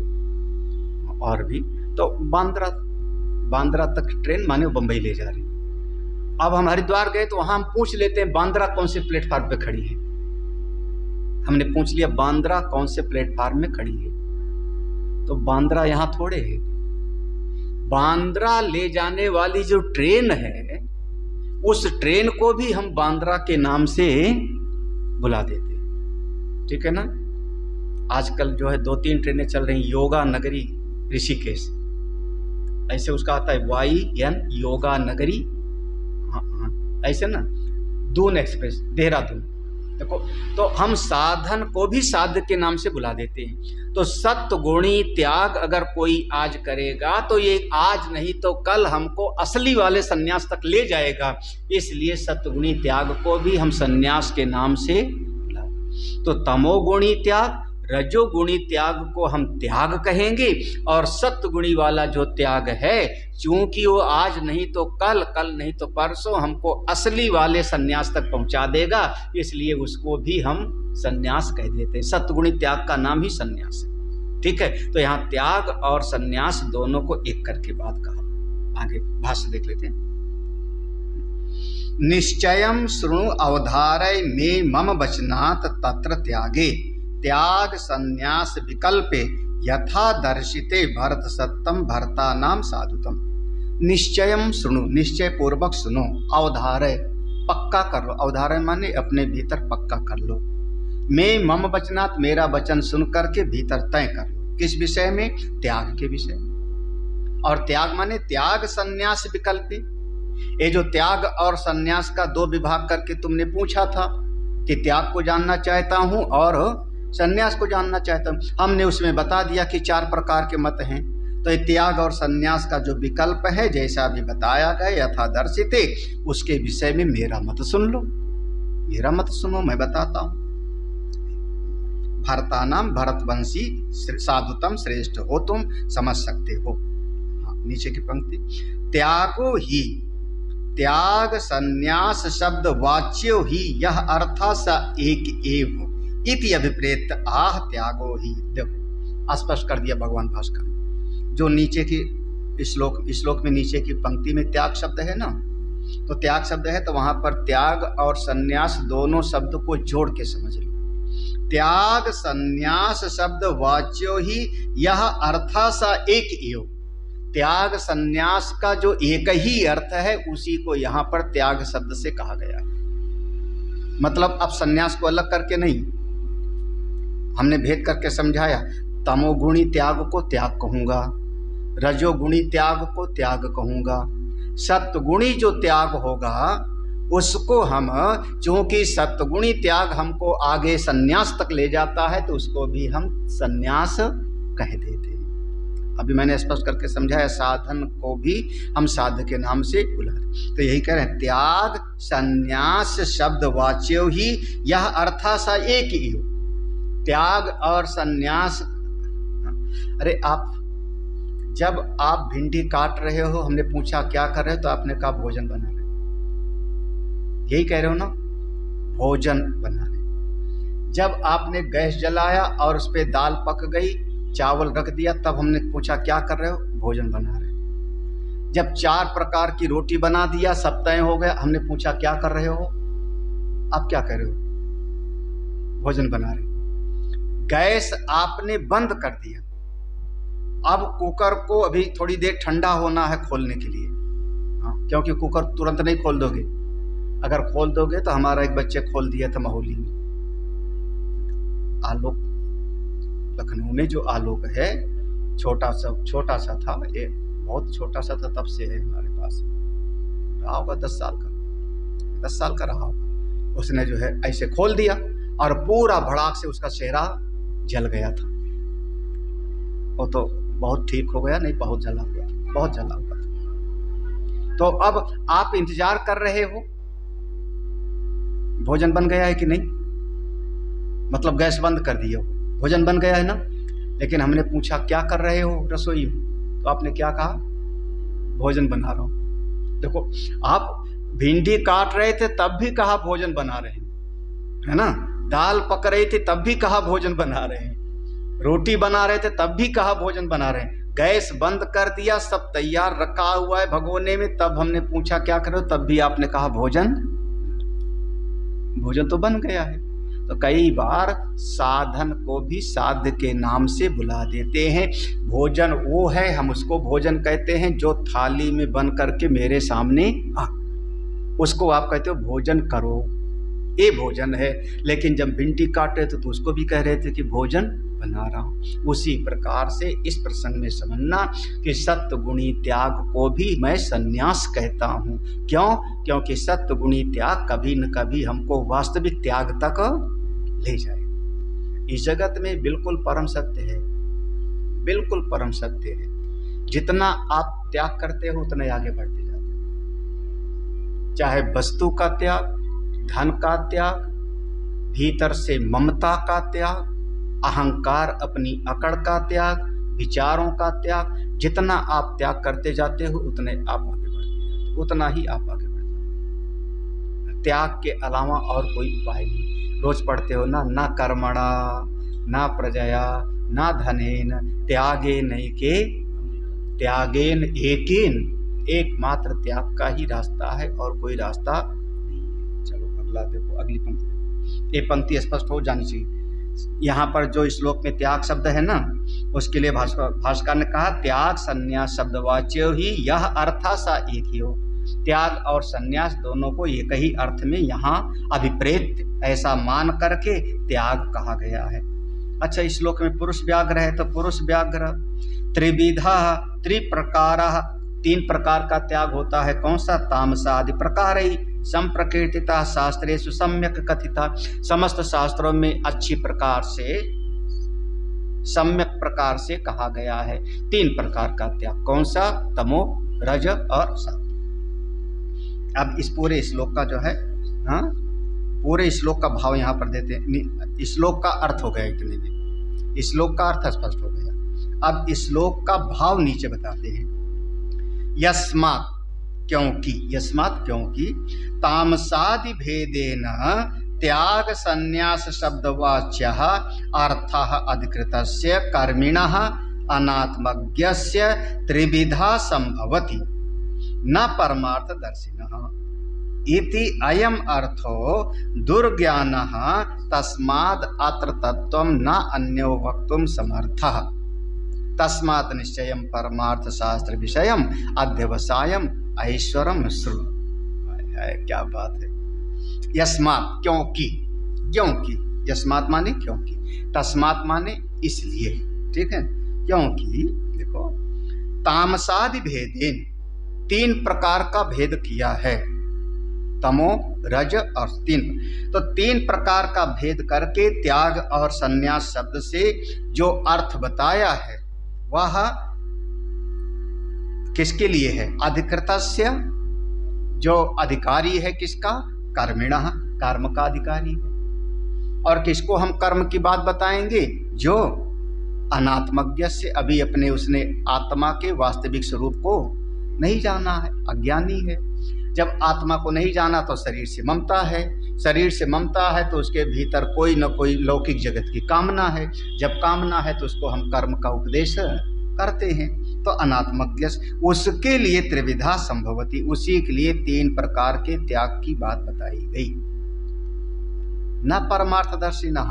S1: और भी, तो बांद्रा तक ट्रेन माने बम्बई ले जा रही। अब हम हरिद्वार गए तो वहाँ हम पूछ लेते हैं बांद्रा कौन से प्लेटफार्म पे खड़ी है। हमने पूछ लिया बांद्रा कौन से प्लेटफार्म में खड़ी है, तो बांद्रा यहाँ थोड़े है। बांद्रा ले जाने वाली जो ट्रेन है, उस ट्रेन को भी हम बांद्रा के नाम से बुला देते, ठीक है ना। आजकल जो है 2-3 ट्रेनें चल रही, योगा नगरी ऋषिकेश, ऐसे उसका आता है YN योगा नगरी, हाँ ऐसे ना, दून एक्सप्रेस देहरादून। देखो, तो हम साधन को भी साध्य के नाम से बुला देते हैं। तो सत्वगुणी त्याग अगर कोई आज करेगा तो ये आज नहीं तो कल हमको असली वाले सन्यास तक ले जाएगा। इसलिए सत्वगुणी त्याग को भी हम सन्यास के नाम से बुला। तो तमोगुणी त्याग, रजोगुणी त्याग को हम त्याग कहेंगे, और सत्वगुणी वाला जो त्याग है, चूंकि वो आज नहीं तो कल, कल नहीं तो परसों हमको असली वाले सन्यास तक पहुंचा देगा, इसलिए उसको भी हम सन्यास कह देते हैं। सत्वगुणी त्याग का नाम ही सन्यास है, ठीक है। तो यहाँ त्याग और सन्यास दोनों को एक करके बात कहा। आगे भाष्य देख लेते हैं। निश्चयं शृणु अवधारय मे मम वचनात् तत्र त्यागे त्याग संन्यास विकल्पे यथा दर्शिते भरत सत्तम भरता नाम साधुतम। निश्चयं शृणु, निश्चय पूर्वक सुनो, अवधारय पक्का कर लो। अवधारय माने अपने भीतर पक्का कर लो। मैं मम वचनात्, मेरा वचन सुन करके भीतर तय कर लो। किस विषय में? त्याग के विषय में। और त्याग माने त्याग संन्यास विकल्पे। ये जो त्याग और संन्यास का 2 विभाग करके तुमने पूछा था कि त्याग को जानना चाहता हूं और संन्यास को जानना चाहता हूं, हमने उसमें बता दिया कि 4 प्रकार के मत हैं। तो त्याग और संन्यास का जो विकल्प है, जैसा भी बताया गया यथा दर्शिते, उसके विषय में मेरा मत सुन लो, मेरा मत सुनो, मैं बताता हूं। भरता नाम भरतवंशी साधुतम, श्रेष्ठ हो तुम, समझ सकते हो। नीचे की पंक्ति, त्यागो ही, त्याग संन्यास शब्द वाच्यो ही यह अर्था स एक एव इति अभिप्रेत आह त्यागो ही। देखो स्पष्ट कर दिया भगवान भास्कर। जो नीचे की श्लोक में नीचे की पंक्ति में त्याग शब्द है ना, तो त्याग शब्द है तो वहां पर त्याग और संन्यास दोनों शब्द को जोड़ के समझ लो। त्याग संन्यास शब्द वाच्यो ही यह अर्था सा एक एव। त्याग संन्यास का जो एक ही अर्थ है उसी को यहाँ पर त्याग शब्द से कहा गया है। मतलब अब संन्यास को अलग करके नहीं, हमने भेद करके समझाया। तमोगुणी त्याग को त्याग कहूंगा, रजोगुणी त्याग को त्याग कहूंगा, सत्वगुणी जो त्याग होगा उसको हम, चूंकि सत्वगुणी त्याग हमको आगे संन्यास तक ले जाता है तो उसको भी हम संन्यास कह देते हैं। अभी मैंने स्पष्ट करके समझाया, साधन को भी हम साध के नाम से बुलाते। तो यही कह रहे हैं, त्याग संन्यास शब्द वाच्यो ही यह अर्था सा एक ही हो। त्याग और संन्यास, अरे आप जब आप भिंडी काट रहे हो, हमने पूछा क्या कर रहे हो तो आपने कहा भोजन बना रहे, यही कह रहे हो ना, भोजन बना रहे। जब आपने गैस जलाया और उस पर दाल पक गई, चावल रख दिया, तब हमने पूछा क्या कर रहे हो, भोजन बना रहे। जब 4 प्रकार की रोटी बना दिया, सब तय हो गया, हमने पूछा क्या कर रहे हो, आप क्या कर रहे हो, भोजन बना रहे। गैस आपने बंद कर दिया, अब कुकर को अभी थोड़ी देर ठंडा होना है खोलने के लिए, क्योंकि कुकर तुरंत नहीं खोल दोगे। अगर खोल दोगे तो हमारा एक बच्चे खोल दिया था महोली में, आलोक, लखनऊ में जो आलोक है, छोटा सा था, ये बहुत छोटा सा था, तब से है हमारे पास, रहा होगा 10 साल का रहा होगा। उसने जो है ऐसे खोल दिया और पूरा भड़ाक से उसका चेहरा जल गया था। वो तो बहुत ठीक हो गया, नहीं बहुत जला हुआ, बहुत जला हुआ था। तो अब आप इंतजार कर रहे हो, भोजन बन गया है कि नहीं, मतलब गैस बंद कर दिया हो, भोजन बन गया है ना। लेकिन हमने पूछा क्या कर रहे हो रसोई में, तो आपने क्या कहा, भोजन बना रहा हूं। देखो, आप भिंडी काट रहे थे तब भी कहा भोजन बना रहे हैं, है ना। दाल पक रही थी तब भी कहा भोजन बना रहे हैं, रोटी बना रहे थे तब भी कहा भोजन बना रहे हैं। गैस बंद कर दिया, सब तैयार रखा हुआ है भगोने में, तब हमने पूछा क्या कर रहे हो, तब भी आपने कहा भोजन तो बन गया है। तो कई बार साधन को भी साध्य के नाम से बुला देते हैं। भोजन वो है, हम उसको भोजन कहते हैं जो थाली में बन करके मेरे सामने आ, उसको आप कहते हो भोजन करो, ये भोजन है। लेकिन जब भिंडी काट रहे थे तो उसको भी कह रहे थे कि भोजन बना रहा हूं। उसी प्रकार से इस प्रसंग में समझना कि सत्वगुणी त्याग को भी मैं संन्यास कहता हूं। क्यों? क्योंकि सत्वगुणी त्याग कभी न कभी हमको वास्तविक त्याग तक ले जाए। इस जगत में बिल्कुल परम सत्य है, बिल्कुल परम सत्य है। जितना आप त्याग करते हो उतने आगे बढ़ते जाते हो। चाहे वस्तु का त्याग, धन का त्याग, भीतर से ममता का त्याग, अहंकार अपनी अकड़ का त्याग, विचारों का त्याग, जितना आप त्याग करते जाते हो उतने आप आगे बढ़ते जाते हो, उतना ही आप आगे बढ़ते हो। त्याग के अलावा और कोई उपाय नहीं। रोज पढ़ते हो ना, ना कर्मणा ना प्रजया ना धनेन त्यागे नैके त्यागेन एकेन, एकमात्र त्याग का ही रास्ता है और कोई रास्ता नहीं। चलो अगला देखो, अगली पंक्ति, ये पंक्ति स्पष्ट हो जानी चाहिए। यहाँ पर जो श्लोक में त्याग शब्द है ना, उसके लिए भाष्यकार ने कहा त्याग संन्यास शब्दवाच्य ही यह अर्था सा एक ही हो। त्याग और संन्यास दोनों को एक ही अर्थ में यहाँ अभिप्रेत ऐसा मान करके त्याग कहा गया है। अच्छा, इस श्लोक में पुरुष व्याघ्र है तो पुरुष व्याघ्र त्रिविधा त्रिप्रकार, 3 प्रकार का त्याग होता है। कौन सा? तामसादि प्रकार ही संप्रकीर्तिता शास्त्रेषु सम्यक कथिता, समस्त शास्त्रों में अच्छी प्रकार से सम्यक प्रकार से कहा गया है। 3 प्रकार का त्याग। कौन सा? तमो, रज और सत्व। अब इस पूरे श्लोक का जो है, हाँ, पूरे श्लोक का भाव यहाँ पर देते हैं। श्लोक का अर्थ हो गया इतने में, श्लोक का अर्थ स्पष्ट हो गया। अब श्लोक का भाव नीचे बताते हैं। यस्मात्, क्योंकि, यस्मात् क्योंकि तामसादि भेदेन त्याग संन्यास शब्दवाच्यः अर्थः अधिकृतस्य कर्मिणः अनात्मज्ञस्य त्रिविधा संभवति। न परमार्थदर्शिनः इति अयम अर्थो दुर्ज्ञानः तस्माद् अत्र तत्त्वं न अन्यो वक्तुं समर्थः तस्मात् निश्चयं परमार्थ शास्त्र विषयम अध्यवसायम ऐश्वरम श्रृणु। क्या बात है। यस्मात् क्योंकि, क्योंकि यस्मात् माने क्योंकि, तस्मात् माने इसलिए, ठीक है। क्योंकि देखो तामसादि भेदेन 3 प्रकार का भेद किया है, तमो रज और 3, तो 3 प्रकार का भेद करके त्याग और संन्यास शब्द से जो अर्थ बताया है वह किसके लिए है? अधिकृतस्य, जो अधिकारी है किसका? कर्मिणः, कर्म का अधिकारी है। और किसको हम कर्म की बात बताएंगे? जो अनात्मज्ञ से, अभी अपने उसने आत्मा के वास्तविक स्वरूप को नहीं जाना है, अज्ञानी है। जब आत्मा को नहीं जाना तो शरीर से ममता है, शरीर से ममता है तो उसके भीतर कोई न कोई लौकिक जगत की कामना है, जब कामना है तो उसको हम कर्म का उपदेश करते हैं। तो अनात्मज्ञ उसके लिए त्रिविधा संभवती, उसी के लिए 3 प्रकार के त्याग की बात बताई गई। न परमार्थदर्शिनः,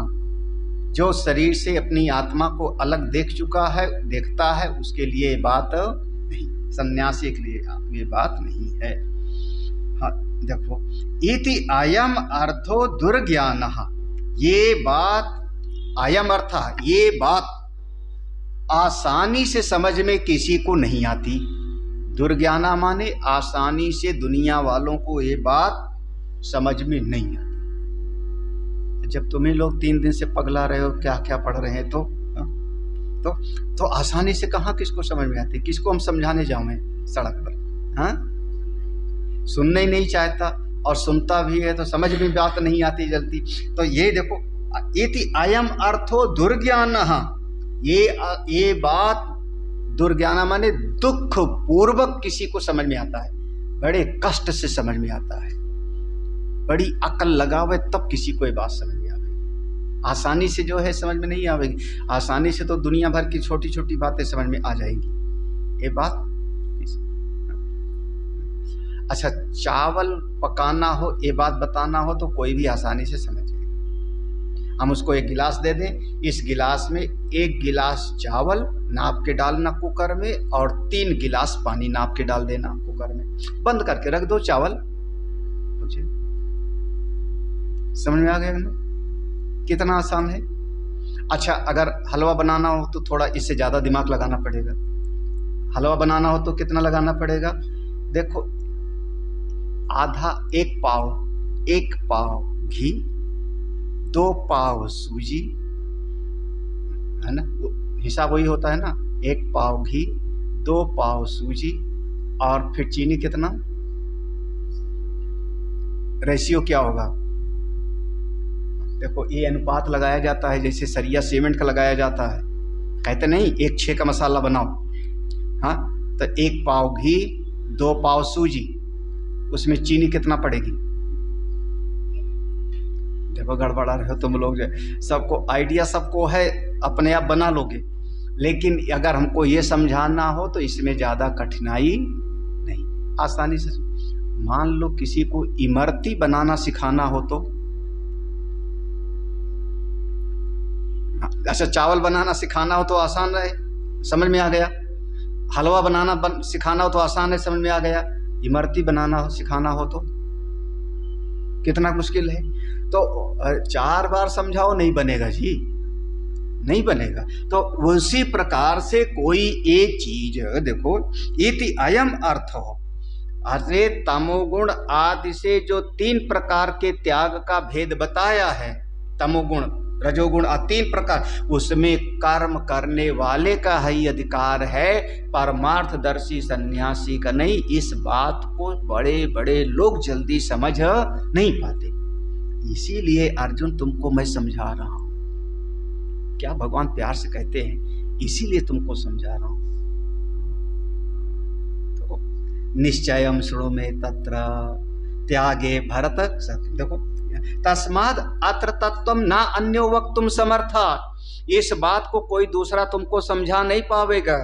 S1: जो शरीर से अपनी आत्मा को अलग देख चुका है, देखता है, उसके लिए बात नहीं, सन्यासी के लिए ये बात नहीं है। हाँ देखो, इति अयम अर्थो दुर्ज्ञानः, ये बात, अयम अर्थ, ये बात आसानी से समझ में किसी को नहीं आती। दुर्ज्ञाना माने आसानी से दुनिया वालों को ये बात समझ में नहीं आती। जब तुम्हें लोग 3 दिन से पगला रहे हो, क्या क्या पढ़ रहे हैं, तो आसानी से कहाँ किसको समझ में आती? किसको हम समझाने जाऊँ सड़क पर? हाँ, सुनना ही नहीं चाहता, और सुनता भी है तो समझ में बात नहीं आती जल्दी। तो ये देखो, इति अयम अर्थो दुर्ज्ञानः, ये बात, दुर्ज्ञान माने दुख पूर्वक किसी को समझ में आता है, बड़े कष्ट से समझ में आता है, बड़ी अकल लगावे तब किसी को ये बात समझ में आवेगी। आसानी से जो है समझ में नहीं आवेगी। आसानी से तो दुनिया भर की छोटी छोटी बातें समझ में आ जाएंगी। ये बात अच्छा, चावल पकाना हो, ये बात बताना हो तो कोई भी आसानी से समझ जाएगा। हम उसको एक गिलास दे दें, इस गिलास में 1 गिलास चावल नाप के डालना कुकर में, और 3 गिलास पानी नाप के डाल देना कुकर में, बंद करके रख दो चावल। मुझे समझ में आ गया ना कितना आसान है। अच्छा, अगर हलवा बनाना हो तो थोड़ा इससे ज़्यादा दिमाग लगाना पड़ेगा। हलवा बनाना हो तो कितना लगाना पड़ेगा? देखो, आधा 1 पाव घी, 2 पाव सूजी, है ना, हिसाब वही होता है ना, 1 पाव घी, 2 पाव सूजी, और फिर चीनी कितना, रेशियो क्या होगा? देखो, ये अनुपात लगाया जाता है जैसे सरिया सीमेंट का लगाया जाता है। कहते नहीं 1:6 का मसाला बनाओ। हाँ, तो 1 पाव घी, 2 पाव सूजी, उसमें चीनी कितना पड़ेगी? देखो, गड़बड़ा रहे हो तुम लोग। सबको आइडिया सबको है, अपने आप बना लोगे, लेकिन अगर हमको ये समझाना हो तो इसमें ज़्यादा कठिनाई नहीं, आसानी से। मान लो किसी को इमरती बनाना सिखाना हो तो, अच्छा, चावल बनाना सिखाना हो तो आसान रहे, समझ में आ गया। हलवा बनाना सिखाना हो तो आसान है, समझ में आ गया। इमरती बनाना सिखाना हो तो कितना मुश्किल है। तो 4 बार समझाओ नहीं बनेगा जी, नहीं बनेगा। तो उसी प्रकार से कोई एक चीज, देखो, इति अयम अर्थ हो, अरे तमोगुण आदि से जो 3 प्रकार के त्याग का भेद बताया है, तमोगुण, रजोगुण, 3 प्रकार, उसमें कर्म करने वाले का ही अधिकार है, परमार्थदर्शी सन्यासी का नहीं। इस बात को बड़े बड़े लोग जल्दी समझ नहीं पाते, इसीलिए अर्जुन तुमको मैं समझा रहा हूं। क्या भगवान प्यार से कहते हैं, इसीलिए तुमको समझा रहा हूं। तो निश्चयम शृणु मे तत्र त्यागे भरत। देखो, तस्माद अत्र तत्त्वम न अन्यो वक्तुम समर्था, इस बात को कोई दूसरा तुमको समझा नहीं पावेगा।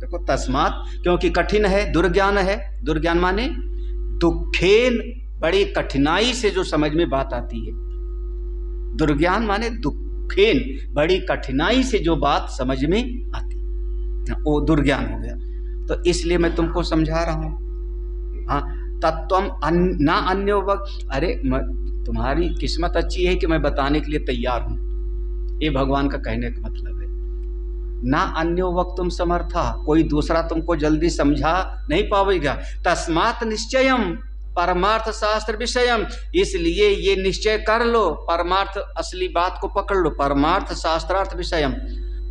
S1: देखो तस्मात क्योंकि कठिन है, दुर्ज्ञान है। दुर्ज्ञान माने दुखेन, बड़ी कठिनाई से जो समझ में बात आती है। दुर्ज्ञान माने दुखेन, बड़ी कठिनाई से जो बात समझ में आती है, वो दुर्ज्ञान हो गया। तो इसलिए मैं तुमको समझा रहा हूं। हाँ, तत्वम ना अन्यो वक्त, अरे तुम्हारी किस्मत अच्छी है कि मैं बताने के लिए तैयार हूं। ये भगवान का कहने का मतलब है। ना अन्यो वक्त तुम समर्था, कोई दूसरा तुमको जल्दी समझा नहीं पावेगा। तस्मात् निश्चयम परमार्थ शास्त्र विषयम, इसलिए ये निश्चय कर लो, परमार्थ असली बात को पकड़ लो। परमार्थ शास्त्रार्थ विषयम,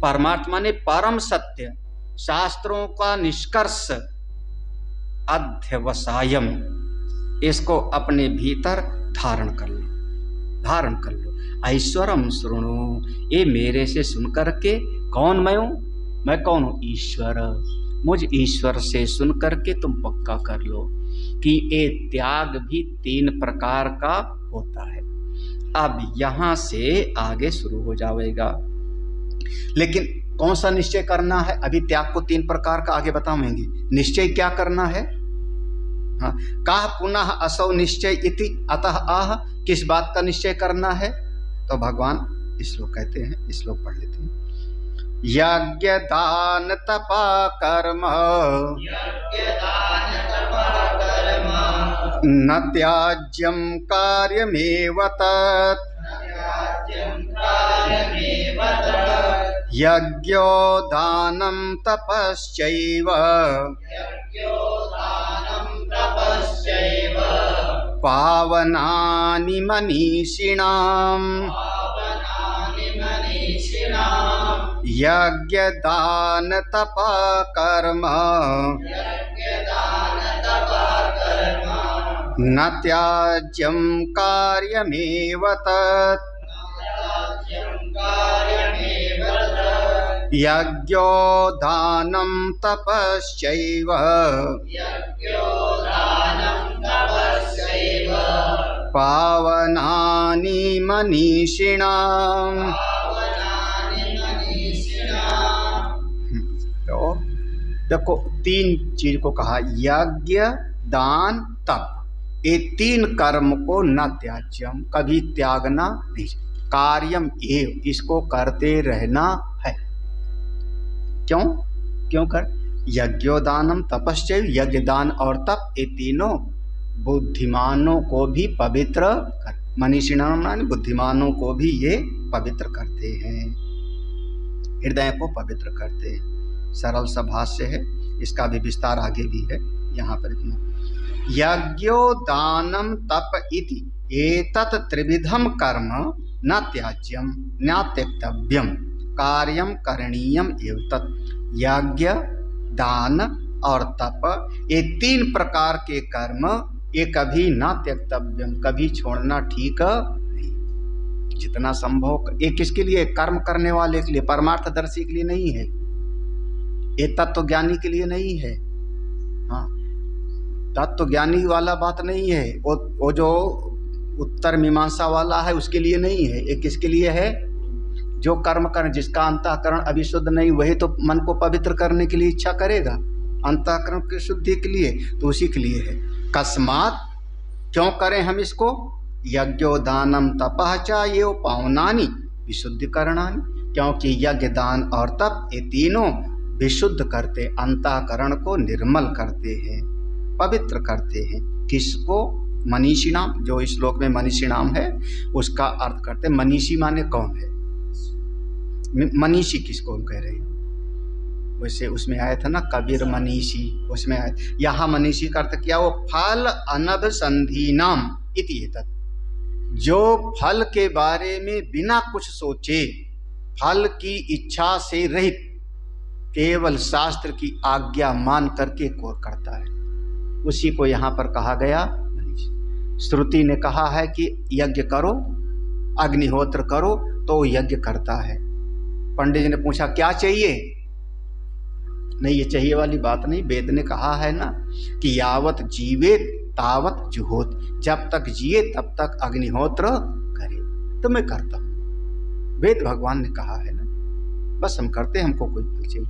S1: परमार्थ माने परम सत्य, शास्त्रों का निष्कर्ष, अध्यवसायम, इसको अपने भीतर धारण कर लो, धारण कर लो। ऐश्वरम शृणु, ये मेरे से सुन करके, कौन मैं हूं? मैं कौन हूं? ईश्वर। मुझ ईश्वर से सुन करके तुम पक्का कर लो कि ये त्याग भी 3 प्रकार का होता है। अब यहां से आगे शुरू हो जाएगा, लेकिन कौन सा निश्चय करना है? अभी त्याग को 3 प्रकार का आगे बताऊंगी। निश्चय क्या करना है? हाँ, कहा पुनः असौ निश्चय इति, अतः आह, किस बात का निश्चय करना है? तो भगवान श्लोक कहते हैं, श्लोक पढ़ लेते हैं। यज्ञ दान तपा कर्म न त्याज्यम कार्यमेव तत्, यज्ञो दानं तपश्चैव पावनानि मनीषिणाम्। यज्ञ दान तप कर्म न त्याज्यं कार्यमेव तत्, यज्ञो दानं तपश्चैव पावनानि मनीषिणाम्। तो देखो 3 चीज को कहा, यज्ञ दान तप, ये 3 कर्म को न त्याज्यम, कभी त्यागना नहीं, कार्यम एव, इसको करते रहना है। क्यों? क्यों कर? यज्ञोदानम तपश्चैव, यज्ञ दान और तप, ये तीनों बुद्धिमानों को भी पवित्र कर, मनीषिणाम बुद्धिमानों को भी ये पवित्र करते हैं, हृदय को पवित्र करते हैं। सरल सा भाष्य है, इसका भी विस्तार आगे भी है, यहाँ पर इतना। यज्ञो दानम तप इति एतत् त्रिविधम कर्म न त्याज्यम न त्यक्तव्यम कार्यम करणीयम एव तत्। यज्ञ दान और तप, ये 3 प्रकार के कर्म, ये कभी न त्यक्तव्यम, कभी छोड़ना ठीक नहीं। जितना संभव, ये किसके लिए? कर्म करने वाले के लिए, परमार्थदर्शी के लिए नहीं है, ये तत्व ज्ञानी के लिए नहीं है। हाँ, तत्व ज्ञानी वाला बात नहीं है, वो जो उत्तर मीमांसा वाला है उसके लिए नहीं है। ये किसके लिए है? जो कर्म कर, जिसका अंतःकरण अभी शुद्ध नहीं, वही तो मन को पवित्र करने के लिए इच्छा करेगा, अंतःकरण की शुद्धि के लिए, तो उसी के लिए है। कस्मात, क्यों करें हम इसको? यज्ञो दानम तपः च ये पावनानि विशुद्धिकरणानि, क्योंकि यज्ञ दान और तप ये तीनों विशुद्ध करते, अंतःकरण को निर्मल करते हैं, पवित्र करते हैं। किसको? मनीषी नाम, जो इस श्लोक में मनीषी नाम है उसका अर्थ करते। मनीषी माने कौन है? मनीषी किसको हम कह रहे हैं? वैसे उसमें आया था ना कबीर मनीषी, उसमें आया। यहाँ मनीषी का अर्थ क्या? वो फल अनभिसंधीनाम इति एतत्, जो फल के बारे में बिना कुछ सोचे, फल की इच्छा से रहित, केवल शास्त्र की आज्ञा मान करके कोर करता है, उसी को यहाँ पर कहा गया मनीषी। श्रुति ने कहा है कि यज्ञ करो, अग्निहोत्र करो, तो यज्ञ करता है। पंडित जी ने पूछा क्या चाहिए? नहीं, ये चाहिए वाली बात नहीं, वेद ने कहा है ना कि यावत जीवे तावत जुहोत, जब तक जिए तब तक अग्निहोत्र करे, तो मैं करता हूँ। वेद भगवान ने कहा है ना, बस हम करते, हमको कोई फल चाहिए।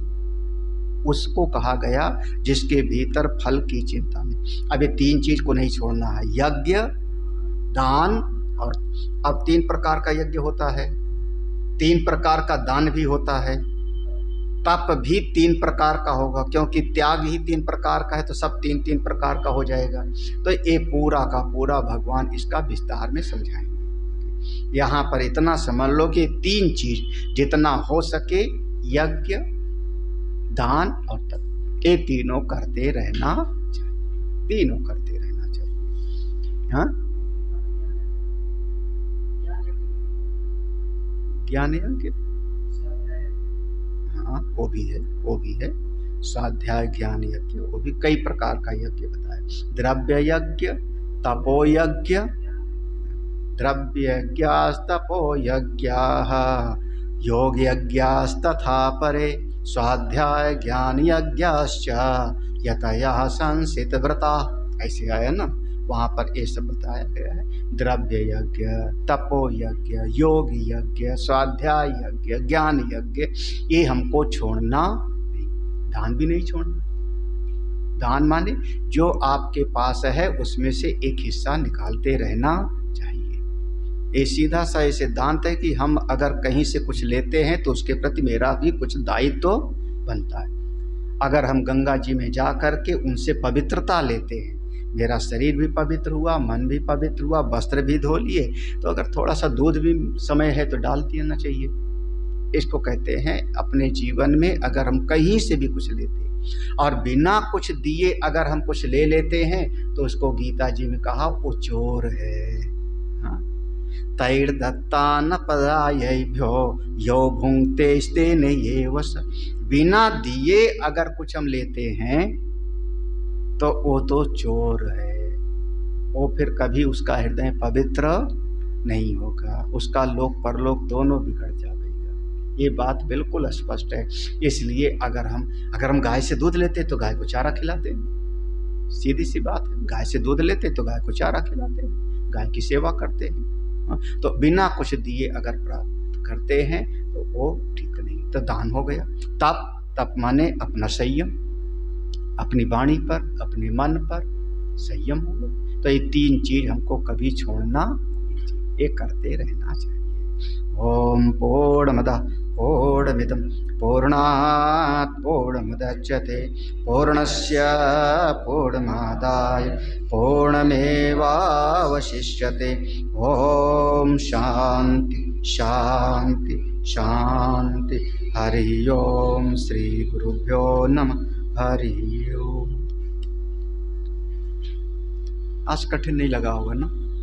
S1: उसको कहा गया जिसके भीतर फल की चिंता नहीं। अब ये 3 चीज को नहीं छोड़ना है, यज्ञ, दान और अब 3 प्रकार का यज्ञ होता है, 3 प्रकार का दान भी होता है, तप भी 3 प्रकार का होगा, क्योंकि त्याग ही 3 प्रकार का है तो सब 3 प्रकार का हो जाएगा। तो ये पूरा का पूरा भगवान इसका विस्तार में समझाएंगे। यहाँ पर इतना समझ लो कि 3 चीज जितना हो सके, यज्ञ, दान और तप, ये तीनों करते रहना चाहिए, तीनों करते रहना चाहिए। हाँ, ज्ञान यज्ञ, हाँ वो भी है, वो भी है। स्वाध्याय ज्ञान यज्ञ, वो भी कई प्रकार का यज्ञ बताया। द्रव्य यज्ञ, तपो यज्ञ, द्रव्य यज्ञास्तपो यज्ञाः, योग यज्ञास्तथा परे, स्वाध्याय ज्ञान यज्ञाश्च यतयः संसित व्रता। ऐसे आया ना, वहाँ पर ये सब बताया गया है। द्रव्य यज्ञ, तपो यज्ञ, योग यज्ञ, स्वाध्याय यज्ञ, ज्ञान यज्ञ, ये हमको छोड़ना नहीं। दान भी नहीं छोड़ना। दान माने जो आपके पास है उसमें से एक हिस्सा निकालते रहना चाहिए। ये सीधा सा ये सिद्धांत है कि हम अगर कहीं से कुछ लेते हैं तो उसके प्रति मेरा भी कुछ दायित्व बनता है। अगर हम गंगा जी में जा कर के उनसे पवित्रता लेते हैं, मेरा शरीर भी पवित्र हुआ, मन भी पवित्र हुआ, वस्त्र भी धो लिए, तो अगर थोड़ा सा दूध भी समय है तो डाल देना चाहिए। इसको कहते हैं अपने जीवन में अगर हम कहीं से भी कुछ लेते हैं और बिना कुछ दिए अगर हम कुछ ले लेते हैं तो उसको गीता जी में कहा वो चोर है। हाँ, तैर्दत्तान पदायैभ्यो यो भुंक्तेस्तेन एव स। बिना दिए अगर कुछ हम लेते हैं तो वो तो चोर है, वो फिर कभी उसका हृदय पवित्र नहीं होगा, उसका लोक परलोक दोनों बिगड़ जाएगा। ये बात बिल्कुल स्पष्ट है। इसलिए अगर हम गाय से दूध लेते तो गाय को चारा खिलाते हैं, सीधी सी बात है। गाय से दूध लेते तो गाय को चारा खिलाते हैं, गाय की सेवा करते हैं। तो बिना कुछ दिए अगर प्राप्त करते हैं तो वो ठीक नहीं। तो दान हो गया। तप माने अपना संयम, अपनी वाणी पर, अपने मन पर संयम हो। तो ये 3 चीज हमको कभी छोड़ना, ये करते रहना चाहिए। ओम पूर्णमदः पूर्णमिदं पूर्णात् पूर्णमुदच्यते पूर्णस्य पूर्णमादाय पूर्णमेवावशिष्यते। ओम शांति शांति शांति। हरि ओम। श्री गुरुभ्यो नमः। हरि ओम। आज कठिन नहीं लगा होगा ना?